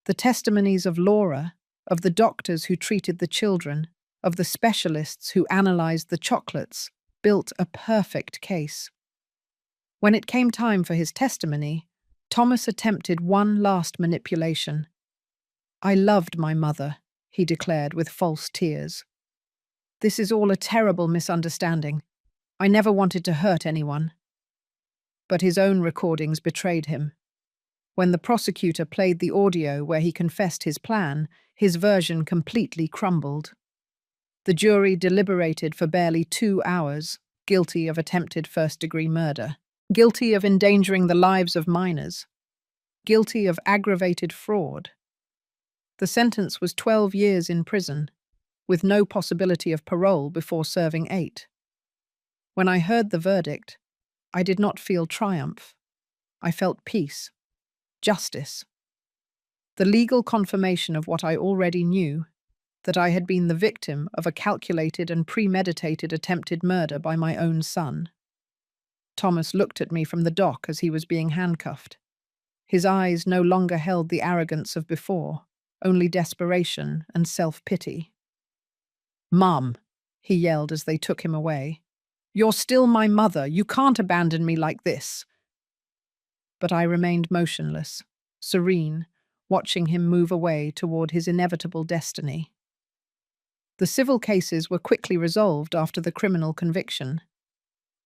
The testimonies of Laura, of the doctors who treated the children, of the specialists who analyzed the chocolates, built a perfect case. When it came time for his testimony, Thomas attempted one last manipulation. "I loved my mother," he declared with false tears. "This is all a terrible misunderstanding. I never wanted to hurt anyone." But his own recordings betrayed him. When the prosecutor played the audio where he confessed his plan, his version completely crumbled. The jury deliberated for barely 2 hours, guilty of attempted first-degree murder, guilty of endangering the lives of minors, guilty of aggravated fraud. The sentence was 12 years in prison, with no possibility of parole before serving 8. When I heard the verdict, I did not feel triumph. I felt peace, justice. The legal confirmation of what I already knew, that I had been the victim of a calculated and premeditated attempted murder by my own son. Thomas looked at me from the dock as he was being handcuffed. His eyes no longer held the arrogance of before, only desperation and self-pity. "Mum," he yelled as they took him away. "You're still my mother. You can't abandon me like this." But I remained motionless, serene, watching him move away toward his inevitable destiny. The civil cases were quickly resolved after the criminal conviction.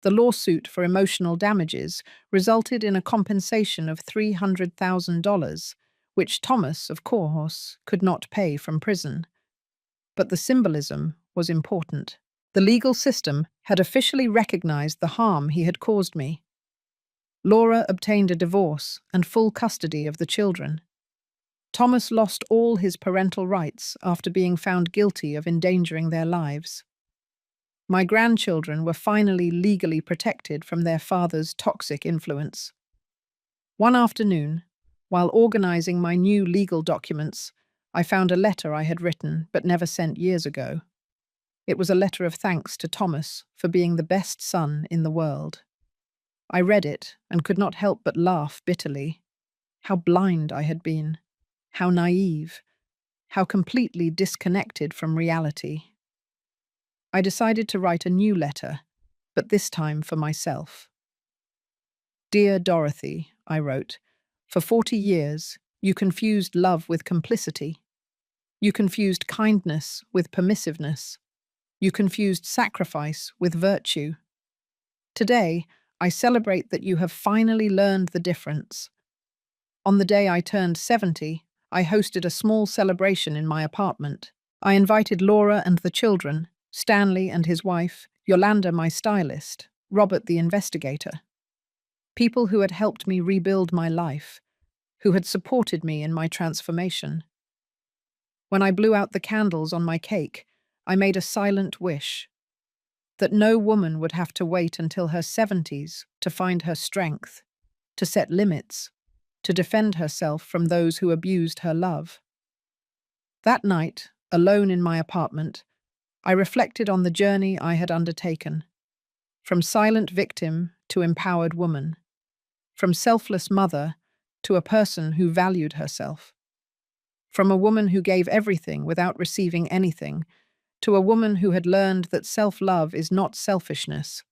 The lawsuit for emotional damages resulted in a compensation of $300,000, which Thomas, of course, could not pay from prison. But the symbolism was important. The legal system had officially recognized the harm he had caused me. Laura obtained a divorce and full custody of the children. Thomas lost all his parental rights after being found guilty of endangering their lives. My grandchildren were finally legally protected from their father's toxic influence. One afternoon, while organizing my new legal documents, I found a letter I had written but never sent years ago. It was a letter of thanks to Thomas for being the best son in the world. I read it and could not help but laugh bitterly. How blind I had been. How naive. How completely disconnected from reality. I decided to write a new letter, but this time for myself. "Dear Dorothy," I wrote, "for 40 years, you confused love with complicity. You confused kindness with permissiveness. You confused sacrifice with virtue. Today, I celebrate that you have finally learned the difference. On the day I turned 70, I hosted a small celebration in my apartment. I invited Laura and the children, Stanley and his wife, Yolanda my stylist, Robert the investigator. People who had helped me rebuild my life, who had supported me in my transformation. When I blew out the candles on my cake, I made a silent wish that no woman would have to wait until her 70s to find her strength, to set limits, to defend herself from those who abused her love. That night, alone in my apartment, I reflected on the journey I had undertaken, from silent victim to empowered woman, from selfless mother to a person who valued herself, from a woman who gave everything without receiving anything to a woman who had learned that self-love is not selfishness,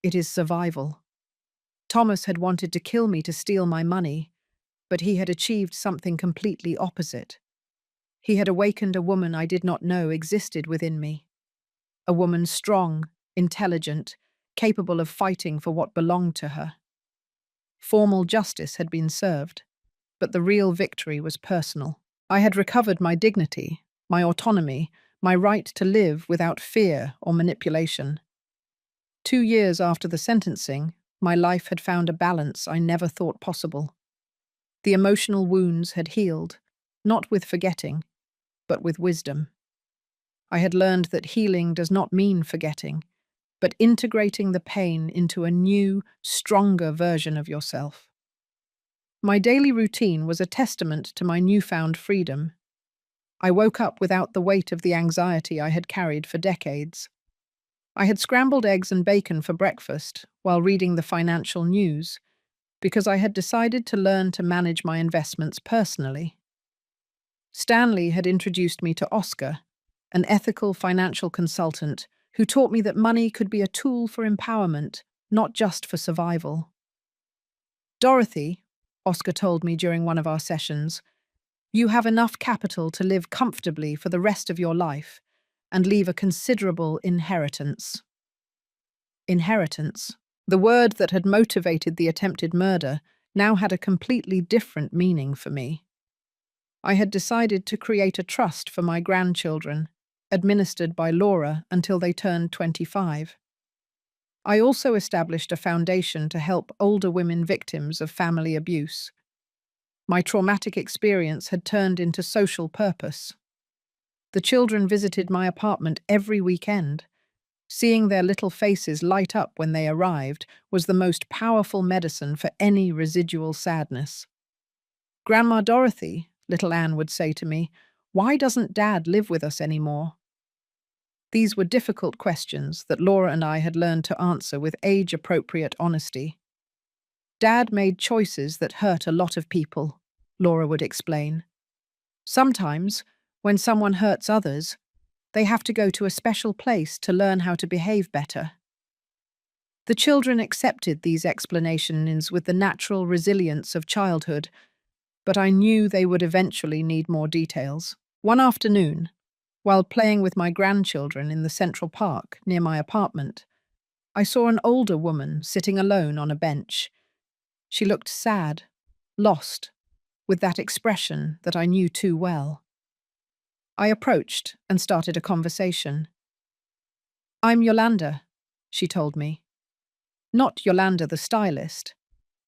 it is survival. Thomas had wanted to kill me to steal my money, but he had achieved something completely opposite. He had awakened a woman I did not know existed within me. A woman strong, intelligent, capable of fighting for what belonged to her. Formal justice had been served, but the real victory was personal. I had recovered my dignity, my autonomy, my right to live without fear or manipulation. 2 years after the sentencing, my life had found a balance I never thought possible. The emotional wounds had healed, not with forgetting, but with wisdom. I had learned that healing does not mean forgetting, but integrating the pain into a new, stronger version of yourself. My daily routine was a testament to my newfound freedom. I woke up without the weight of the anxiety I had carried for decades. I had scrambled eggs and bacon for breakfast while reading the financial news, because I had decided to learn to manage my investments personally. Stanley had introduced me to Oscar, an ethical financial consultant who taught me that money could be a tool for empowerment, not just for survival. "Dorothy," Oscar told me during one of our sessions, "you have enough capital to live comfortably for the rest of your life and leave a considerable inheritance." Inheritance, the word that had motivated the attempted murder, now had a completely different meaning for me. I had decided to create a trust for my grandchildren, administered by Laura until they turned 25. I also established a foundation to help older women victims of family abuse. My traumatic experience had turned into social purpose. The children visited my apartment every weekend. Seeing their little faces light up when they arrived was the most powerful medicine for any residual sadness. Grandma Dorothy, little Anne would say to me. Why doesn't Dad live with us anymore? These were difficult questions that Laura and I had learned to answer with age-appropriate honesty. Dad made choices that hurt a lot of people, Laura would explain. Sometimes, when someone hurts others, they have to go to a special place to learn how to behave better. The children accepted these explanations with the natural resilience of childhood, but I knew they would eventually need more details. One afternoon, while playing with my grandchildren in the Central Park near my apartment, I saw an older woman sitting alone on a bench. She looked sad, lost, with that expression that I knew too well. I approached and started a conversation. "I'm Yolanda," she told me. Not Yolanda the stylist,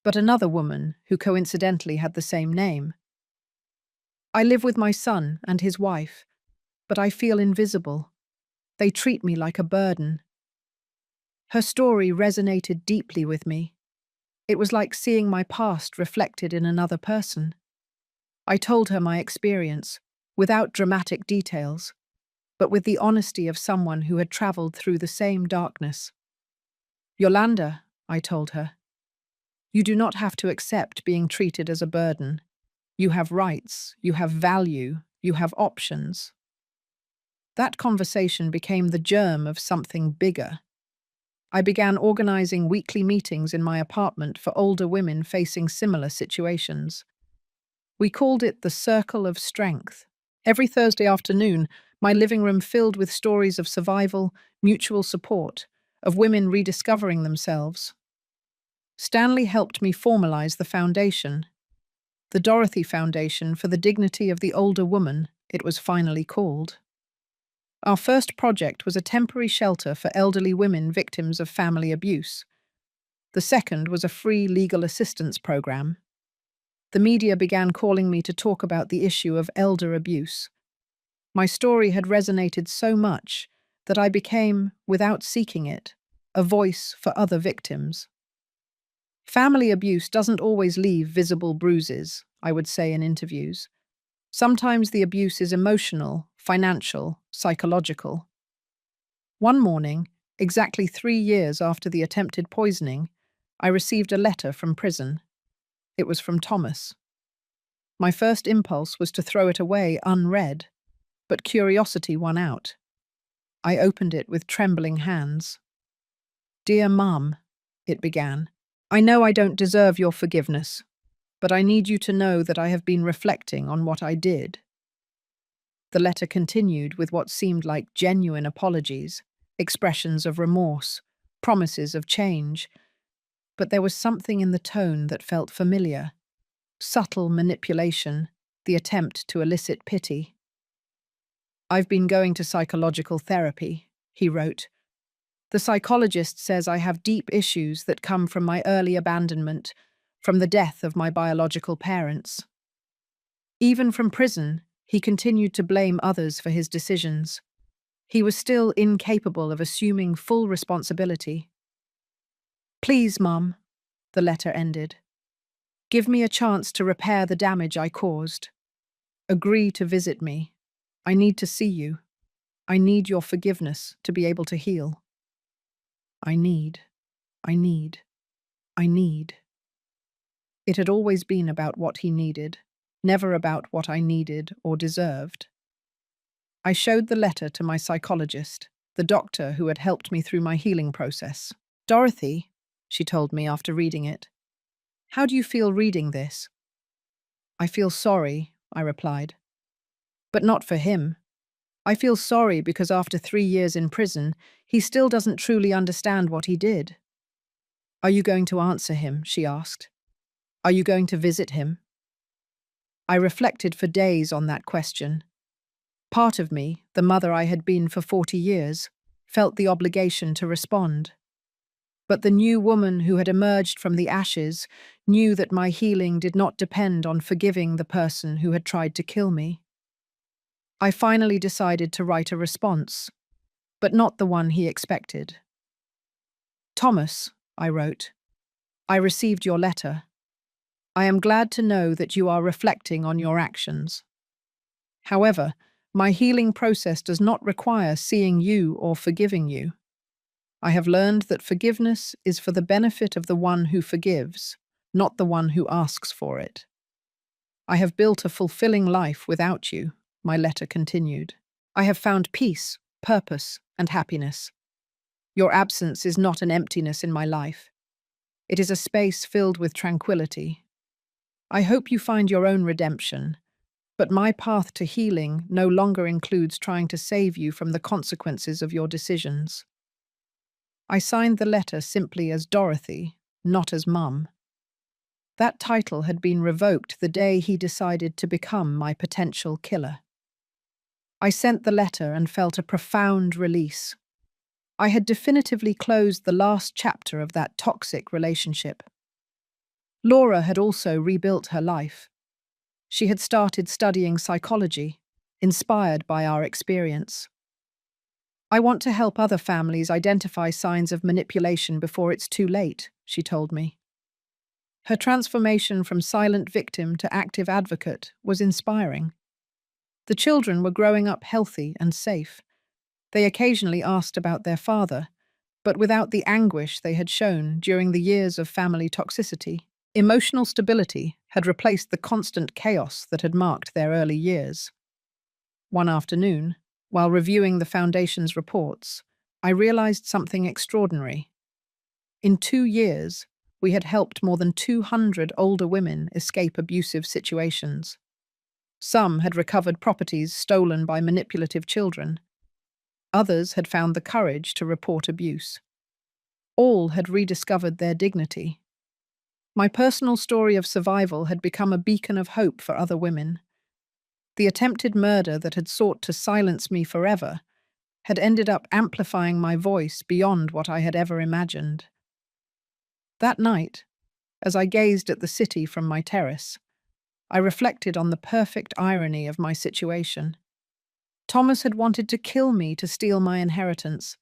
but another woman who coincidentally had the same name. "I live with my son and his wife, but I feel invisible. They treat me like a burden." Her story resonated deeply with me. It was like seeing my past reflected in another person. I told her my experience, without dramatic details, but with the honesty of someone who had traveled through the same darkness. "Yolanda," I told her, "you do not have to accept being treated as a burden. You have rights, you have value, you have options." That conversation became the germ of something bigger. I began organizing weekly meetings in my apartment for older women facing similar situations. We called it the Circle of Strength. Every Thursday afternoon, my living room filled with stories of survival, mutual support, of women rediscovering themselves. Stanley helped me formalize the foundation. The Dorothy Foundation for the Dignity of the Older Woman, it was finally called. Our first project was a temporary shelter for elderly women victims of family abuse. The second was a free legal assistance program. The media began calling me to talk about the issue of elder abuse. My story had resonated so much that I became, without seeking it, a voice for other victims. Family abuse doesn't always leave visible bruises, I would say in interviews. Sometimes the abuse is emotional, financial, psychological. One morning, exactly 3 years after the attempted poisoning, I received a letter from prison. It was from Thomas. My first impulse was to throw it away unread, but curiosity won out. I opened it with trembling hands. "Dear Mum," it began, "I know I don't deserve your forgiveness, but I need you to know that I have been reflecting on what I did." The letter continued with what seemed like genuine apologies, expressions of remorse, promises of change, but there was something in the tone that felt familiar. Subtle manipulation, the attempt to elicit pity. "I've been going to psychological therapy," he wrote. "The psychologist says I have deep issues that come from my early abandonment, from the death of my biological parents." Even from prison, he continued to blame others for his decisions. He was still incapable of assuming full responsibility. "Please, Mum," the letter ended. "Give me a chance to repair the damage I caused. Agree to visit me. I need to see you. I need your forgiveness to be able to heal. I need, I need, I need." It had always been about what he needed, never about what I needed or deserved. I showed the letter to my psychologist, the doctor who had helped me through my healing process. "Dorothy," she told me after reading it, "how do you feel reading this?" "I feel sorry," I replied. "But not for him. I feel sorry because after 3 years in prison, he still doesn't truly understand what he did." "Are you going to answer him?" she asked. "Are you going to visit him?" I reflected for days on that question. Part of me, the mother I had been for 40 years, felt the obligation to respond. But the new woman who had emerged from the ashes knew that my healing did not depend on forgiving the person who had tried to kill me. I finally decided to write a response, but not the one he expected. "Thomas," I wrote, "I received your letter. I am glad to know that you are reflecting on your actions. However, my healing process does not require seeing you or forgiving you. I have learned that forgiveness is for the benefit of the one who forgives, not the one who asks for it. I have built a fulfilling life without you, my letter continued. I have found peace, purpose, and happiness. Your absence is not an emptiness in my life. It is a space filled with tranquility. I hope you find your own redemption, but my path to healing no longer includes trying to save you from the consequences of your decisions. I signed the letter simply as Dorothy, not as Mum. That title had been revoked the day he decided to become my potential killer. I sent the letter and felt a profound release. I had definitively closed the last chapter of that toxic relationship. Laura had also rebuilt her life. She had started studying psychology, inspired by our experience. I want to help other families identify signs of manipulation before it's too late, she told me. Her transformation from silent victim to active advocate was inspiring. The children were growing up healthy and safe. They occasionally asked about their father, but without the anguish they had shown during the years of family toxicity. Emotional stability had replaced the constant chaos that had marked their early years. One afternoon, while reviewing the Foundation's reports, I realized something extraordinary. In 2 years, we had helped more than 200 older women escape abusive situations. Some had recovered properties stolen by manipulative children. Others had found the courage to report abuse. All had rediscovered their dignity. My personal story of survival had become a beacon of hope for other women. The attempted murder that had sought to silence me forever had ended up amplifying my voice beyond what I had ever imagined. That night, as I gazed at the city from my terrace, I reflected on the perfect irony of my situation. Thomas had wanted to kill me to steal my inheritance,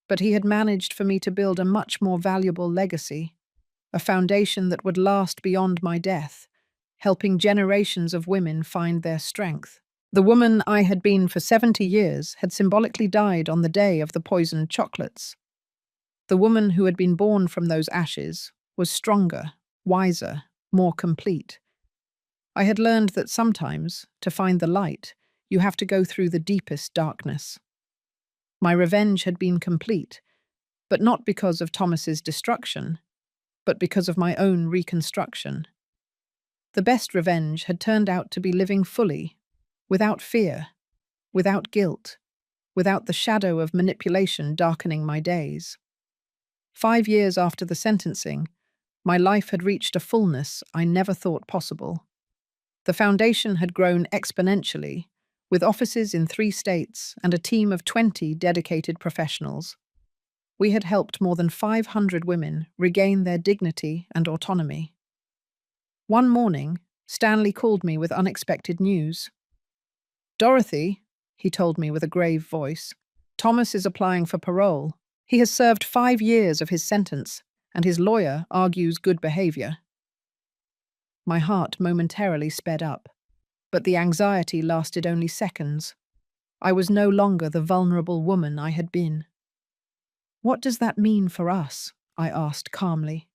but he had managed for me to build a much more valuable legacy, a foundation that would last beyond my death, helping generations of women find their strength. The woman I had been for 70 years had symbolically died on the day of the poisoned chocolates. The woman who had been born from those ashes was stronger, wiser, more complete. I had learned that sometimes, to find the light, you have to go through the deepest darkness. My revenge had been complete, but not because of Thomas's destruction, but because of my own reconstruction. The best revenge had turned out to be living fully, without fear, without guilt, without the shadow of manipulation darkening my days. 5 years after the sentencing, my life had reached a fullness I never thought possible. The Foundation had grown exponentially, with offices in 3 states and a team of 20 dedicated professionals. We had helped more than 500 women regain their dignity and autonomy. One morning, Stanley called me with unexpected news. "Dorothy," he told me with a grave voice, "Thomas is applying for parole. He has served 5 years of his sentence, and his lawyer argues good behavior." My heart momentarily sped up, but the anxiety lasted only seconds. I was no longer the vulnerable woman I had been. "What does that mean for us?" I asked calmly.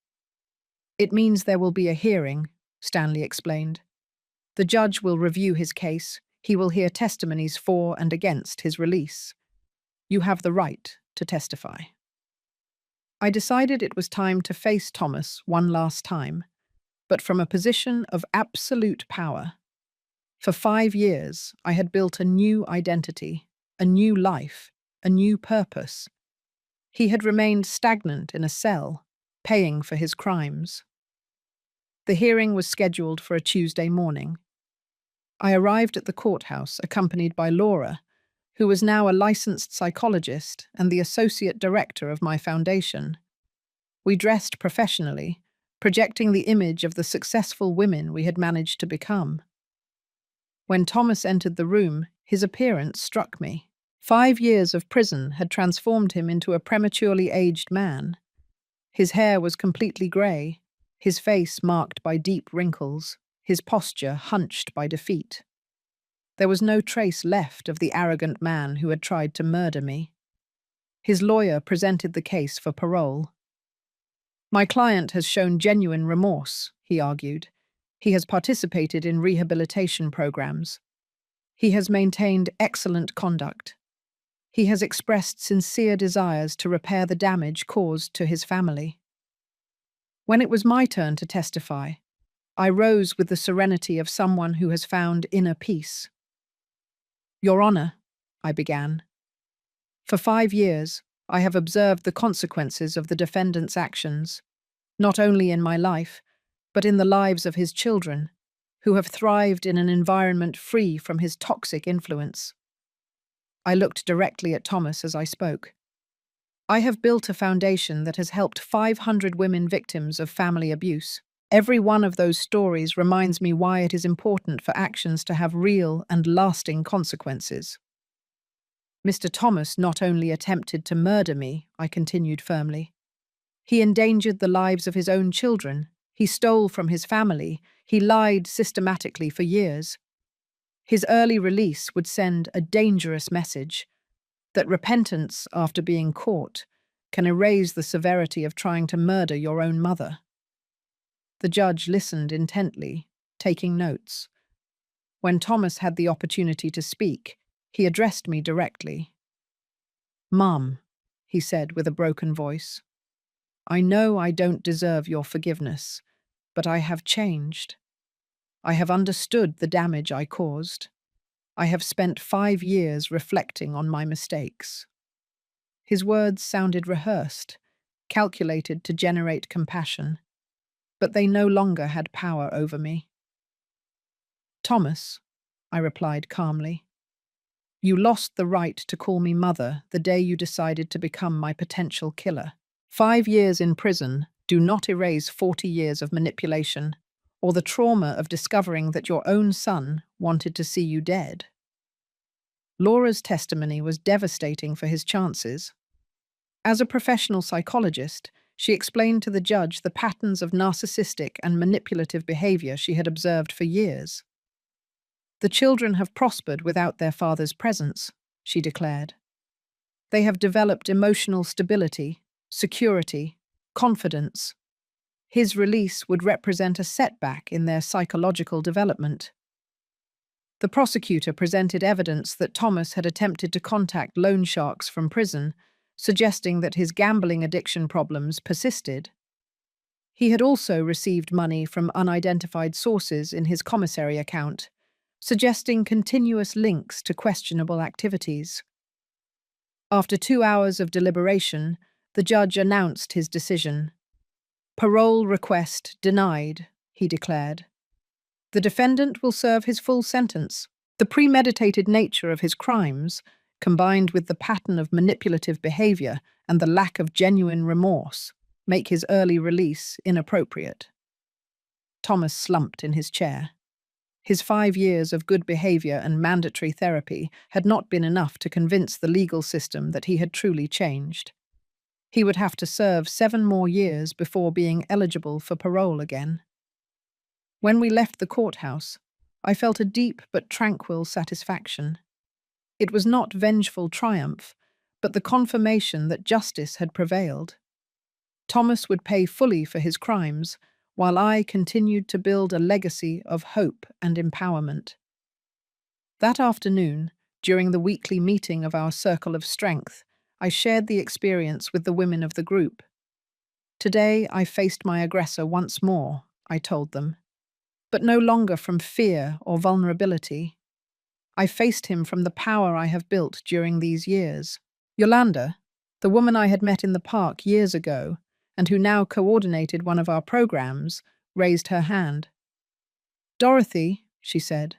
"It means there will be a hearing," Stanley explained. "The judge will review his case. He will hear testimonies for and against his release. You have the right to testify." I decided it was time to face Thomas one last time, but from a position of absolute power. For 5 years, I had built a new identity, a new life, a new purpose. He had remained stagnant in a cell, paying for his crimes. The hearing was scheduled for a Tuesday morning. I arrived at the courthouse accompanied by Laura, who was now a licensed psychologist and the associate director of my foundation. We dressed professionally, projecting the image of the successful women we had managed to become. When Thomas entered the room, his appearance struck me. 5 years of prison had transformed him into a prematurely aged man. His hair was completely grey, his face marked by deep wrinkles, his posture hunched by defeat. There was no trace left of the arrogant man who had tried to murder me. His lawyer presented the case for parole. "My client has shown genuine remorse," he argued. "He has participated in rehabilitation programs. He has maintained excellent conduct. He has expressed sincere desires to repair the damage caused to his family." When it was my turn to testify, I rose with the serenity of someone who has found inner peace. "Your Honor," I began, "for 5 years, I have observed the consequences of the defendant's actions, not only in my life, but in the lives of his children, who have thrived in an environment free from his toxic influence." I looked directly at Thomas as I spoke. "I have built a foundation that has helped 500 women victims of family abuse. Every one of those stories reminds me why it is important for actions to have real and lasting consequences." "Mr. Thomas not only attempted to murder me," I continued firmly. "He endangered the lives of his own children. He stole from his family. He lied systematically for years. His early release would send a dangerous message that repentance after being caught can erase the severity of trying to murder your own mother." The judge listened intently, taking notes. When Thomas had the opportunity to speak, he addressed me directly. "Mum," he said with a broken voice, "I know I don't deserve your forgiveness, but I have changed. I have understood the damage I caused. I have spent 5 years reflecting on my mistakes." His words sounded rehearsed, calculated to generate compassion, but they no longer had power over me. "Thomas," I replied calmly, "you lost the right to call me mother the day you decided to become my potential killer. 5 years in prison do not erase 40 years of manipulation or the trauma of discovering that your own son wanted to see you dead." Laura's testimony was devastating for his chances. As a professional psychologist, she explained to the judge the patterns of narcissistic and manipulative behavior she had observed for years. "The children have prospered without their father's presence," she declared. "They have developed emotional stability, security, confidence. His release would represent a setback in their psychological development." The prosecutor presented evidence that Thomas had attempted to contact loan sharks from prison, suggesting that his gambling addiction problems persisted. He had also received money from unidentified sources in his commissary account, suggesting continuous links to questionable activities. After 2 hours of deliberation, the judge announced his decision. "Parole request denied," he declared. "The defendant will serve his full sentence. The premeditated nature of his crimes, combined with the pattern of manipulative behavior and the lack of genuine remorse, make his early release inappropriate." Thomas slumped in his chair. His 5 years of good behavior and mandatory therapy had not been enough to convince the legal system that he had truly changed. He would have to serve 7 more years before being eligible for parole again. When we left the courthouse, I felt a deep but tranquil satisfaction. It was not vengeful triumph, but the confirmation that justice had prevailed. Thomas would pay fully for his crimes, while I continued to build a legacy of hope and empowerment. That afternoon, during the weekly meeting of our Circle of Strength, I shared the experience with the women of the group. "Today I faced my aggressor once more," I told them, "but no longer from fear or vulnerability. I faced him from the power I have built during these years." Yolanda, the woman I had met in the park years ago, and who now coordinated one of our programs, raised her hand. "Dorothy," she said,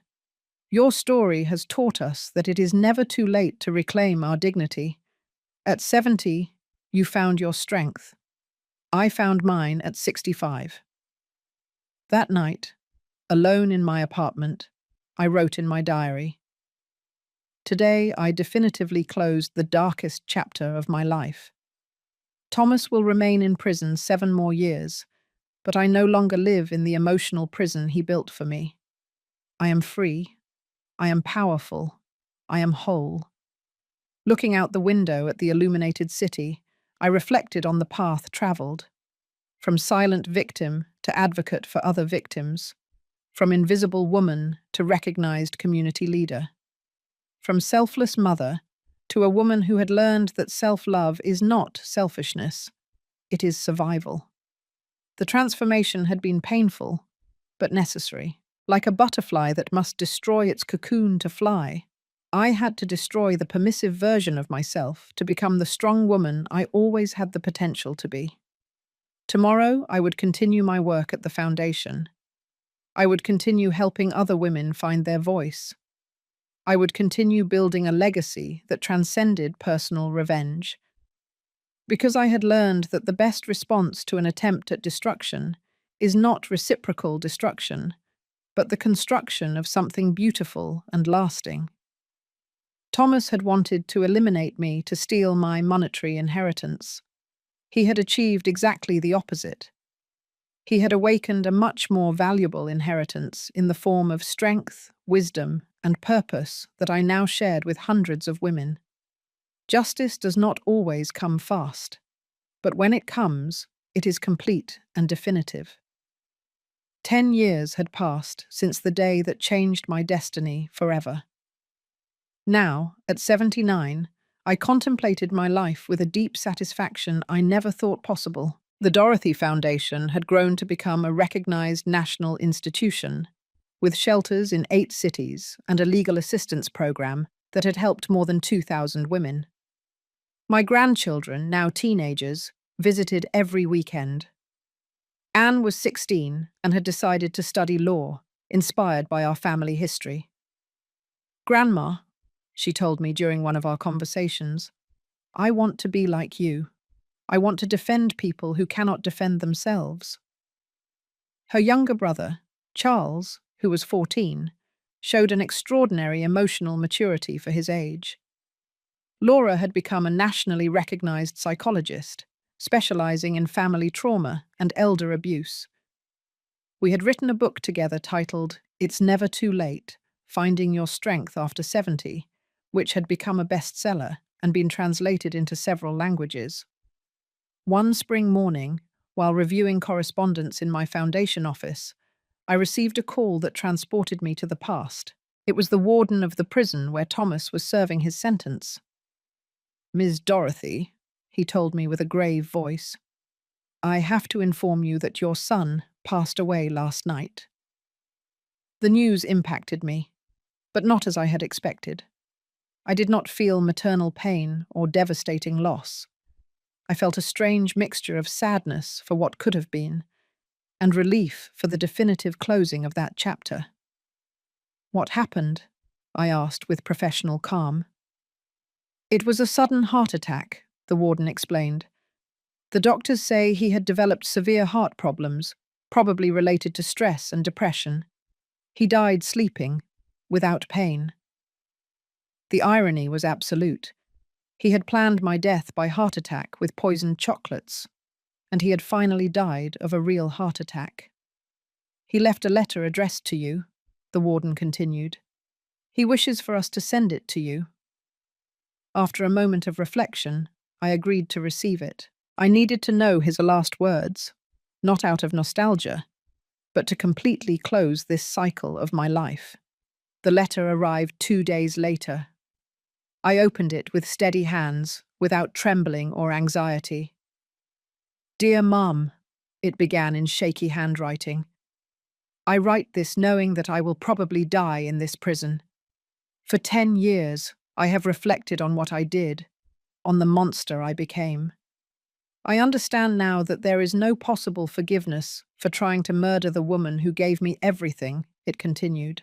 "your story has taught us that it is never too late to reclaim our dignity. At 70, you found your strength. I found mine at 65. That night, alone in my apartment, I wrote in my diary, "Today I definitively closed the darkest chapter of my life. Thomas will remain in prison 7 more years, but I no longer live in the emotional prison he built for me. I am free. I am powerful. I am whole. Looking out the window at the illuminated city, I reflected on the path traveled. From silent victim to advocate for other victims. From invisible woman to recognized community leader. From selfless mother to a woman who had learned that self-love is not selfishness, it is survival. The transformation had been painful, but necessary. Like a butterfly that must destroy its cocoon to fly, I had to destroy the permissive version of myself to become the strong woman I always had the potential to be. Tomorrow, I would continue my work at the foundation. I would continue helping other women find their voice. I would continue building a legacy that transcended personal revenge. Because I had learned that the best response to an attempt at destruction is not reciprocal destruction, but the construction of something beautiful and lasting. Thomas had wanted to eliminate me to steal my monetary inheritance. He had achieved exactly the opposite. He had awakened a much more valuable inheritance in the form of strength, wisdom, and purpose that I now shared with hundreds of women. Justice does not always come fast, but when it comes, it is complete and definitive. 10 years had passed since the day that changed my destiny forever. Now, at 79, I contemplated my life with a deep satisfaction I never thought possible. The Dorothy Foundation had grown to become a recognized national institution, with shelters in 8 cities and a legal assistance program that had helped more than 2,000 women. My grandchildren, now teenagers, visited every weekend. Anne was 16 and had decided to study law, inspired by our family history. "Grandma," she told me during one of our conversations, "I want to be like you. I want to defend people who cannot defend themselves." Her younger brother, Charles, who was 14, showed an extraordinary emotional maturity for his age. Laura had become a nationally recognized psychologist, specializing in family trauma and elder abuse. We had written a book together titled "It's Never Too Late: Finding Your Strength After 70, which had become a bestseller and been translated into several languages. One spring morning, while reviewing correspondence in my foundation office, I received a call that transported me to the past. It was the warden of the prison where Thomas was serving his sentence. "Ms. Dorothy," he told me with a grave voice, "I have to inform you that your son passed away last night." The news impacted me, but not as I had expected. I did not feel maternal pain or devastating loss. I felt a strange mixture of sadness for what could have been, and relief for the definitive closing of that chapter. "What happened?" I asked with professional calm. "It was a sudden heart attack," the warden explained. "The doctors say he had developed severe heart problems, probably related to stress and depression. He died sleeping, without pain." The irony was absolute. He had planned my death by heart attack with poisoned chocolates, and he had finally died of a real heart attack. "He left a letter addressed to you," the warden continued. "He wishes for us to send it to you." After a moment of reflection, I agreed to receive it. I needed to know his last words, not out of nostalgia, but to completely close this cycle of my life. The letter arrived 2 days later. I opened it with steady hands, without trembling or anxiety. "Dear Mum," it began in shaky handwriting, "I write this knowing that I will probably die in this prison. For 10 years, I have reflected on what I did, on the monster I became. I understand now that there is no possible forgiveness for trying to murder the woman who gave me everything," it continued.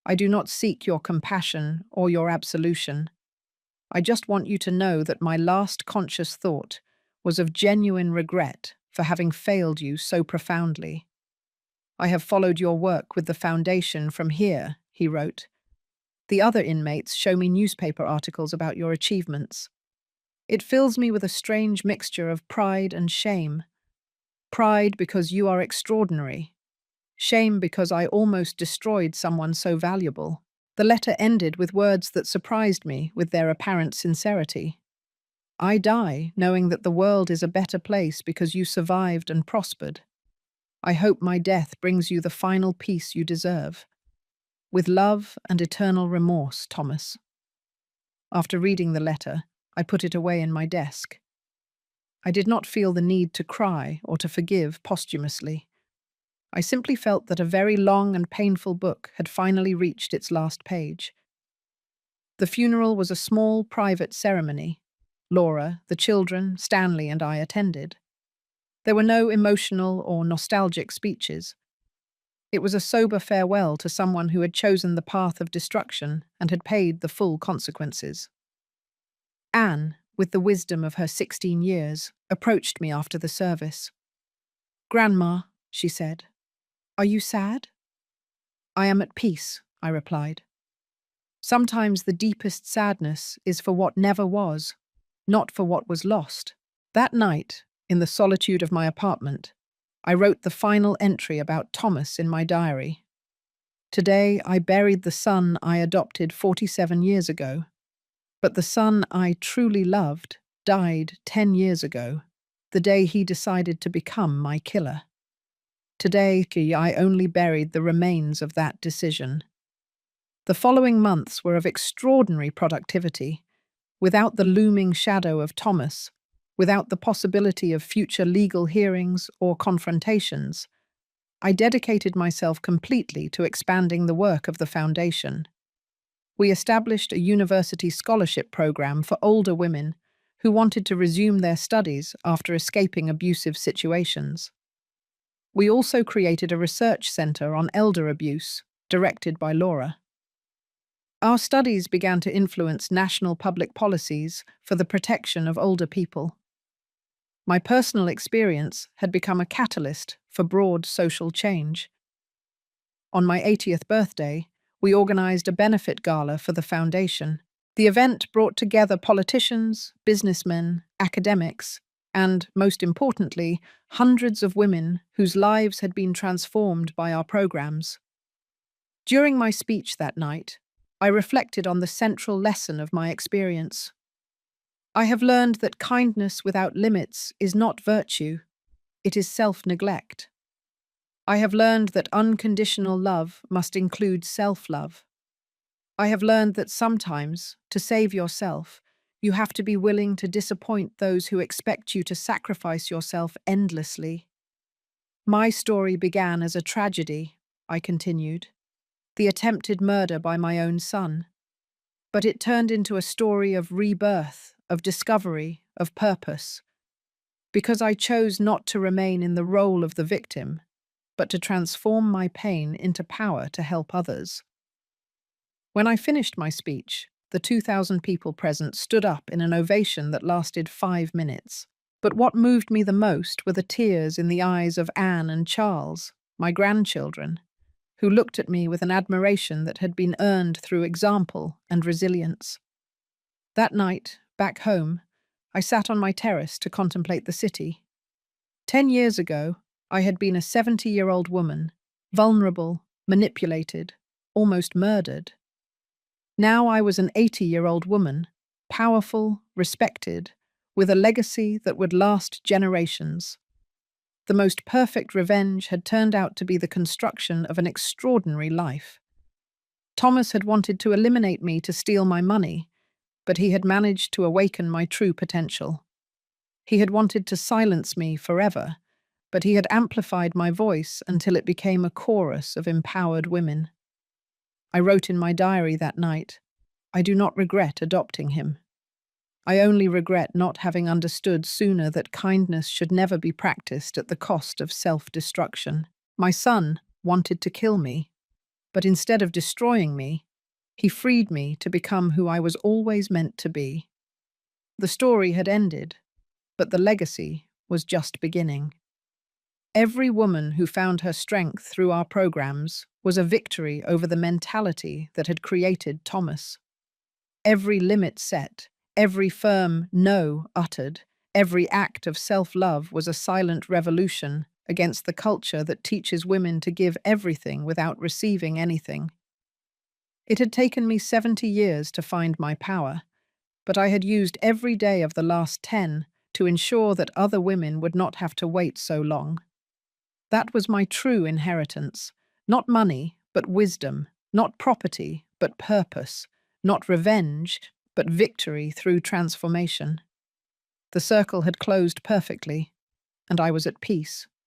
"I do not seek your compassion or your absolution. I just want you to know that my last conscious thought was of genuine regret for having failed you so profoundly. I have followed your work with the foundation from here," he wrote. "The other inmates show me newspaper articles about your achievements. It fills me with a strange mixture of pride and shame. Pride because you are extraordinary. Shame because I almost destroyed someone so valuable. The letter ended with words that surprised me with their apparent sincerity. I die knowing that the world is a better place because you survived and prospered. I hope my death brings you the final peace you deserve. With love and eternal remorse, Thomas. After reading the letter, I put it away in my desk. I did not feel the need to cry or to forgive posthumously. I simply felt that a very long and painful book had finally reached its last page. The funeral was a small, private ceremony. Laura, the children, Stanley, and I attended. There were no emotional or nostalgic speeches. It was a sober farewell to someone who had chosen the path of destruction and had paid the full consequences. Anne, with the wisdom of her 16 years, approached me after the service. "Grandma," she said, "are you sad?" "I am at peace," I replied. Sometimes the deepest sadness is for what never was, not for what was lost. That night, in the solitude of my apartment, I wrote the final entry about Thomas in my diary. Today, I buried the son I adopted 47 years ago. But the son I truly loved died 10 years ago, the day he decided to become my killer. Today, I only buried the remains of that decision. The following months were of extraordinary productivity, without the looming shadow of Thomas, without the possibility of future legal hearings or confrontations. I dedicated myself completely to expanding the work of the Foundation. We established a university scholarship program for older women who wanted to resume their studies after escaping abusive situations. We also created a research center on elder abuse, directed by Laura. Our studies began to influence national public policies for the protection of older people. My personal experience had become a catalyst for broad social change. On my 80th birthday, we organized a benefit gala for the Foundation. The event brought together politicians, businessmen, academics, and, most importantly, hundreds of women whose lives had been transformed by our programs. During my speech that night, I reflected on the central lesson of my experience. I have learned that kindness without limits is not virtue, it is self-neglect. I have learned that unconditional love must include self-love. I have learned that sometimes, to save yourself, you have to be willing to disappoint those who expect you to sacrifice yourself endlessly. My story began as a tragedy, I continued, the attempted murder by my own son. But it turned into a story of rebirth, of discovery, of purpose. Because I chose not to remain in the role of the victim, but to transform my pain into power to help others. When I finished my speech, the 2,000 people present stood up in an ovation that lasted 5 minutes. But what moved me the most were the tears in the eyes of Anne and Charles, my grandchildren, who looked at me with an admiration that had been earned through example and resilience. That night, back home, I sat on my terrace to contemplate the city. 10 years ago, I had been a 70-year-old woman, vulnerable, manipulated, almost murdered. Now I was an 80-year-old woman, powerful, respected, with a legacy that would last generations. The most perfect revenge had turned out to be the construction of an extraordinary life. Thomas had wanted to eliminate me to steal my money, but he had managed to awaken my true potential. He had wanted to silence me forever, but he had amplified my voice until it became a chorus of empowered women. I wrote in my diary that night, I do not regret adopting him. I only regret not having understood sooner that kindness should never be practiced at the cost of self-destruction. My son wanted to kill me, but instead of destroying me, he freed me to become who I was always meant to be. The story had ended, but the legacy was just beginning. Every woman who found her strength through our programs was a victory over the mentality that had created Thomas. Every limit set, every firm no uttered, Every act of self-love was a silent revolution against the culture that teaches women to give everything without receiving anything. It had taken me 70 years to find my power, but I had used every day of the last 10 to ensure that other women would not have to wait so long. That was my true inheritance. Not money, but wisdom. Not property, but purpose. Not revenge, but victory through transformation. The circle had closed perfectly, and I was at peace.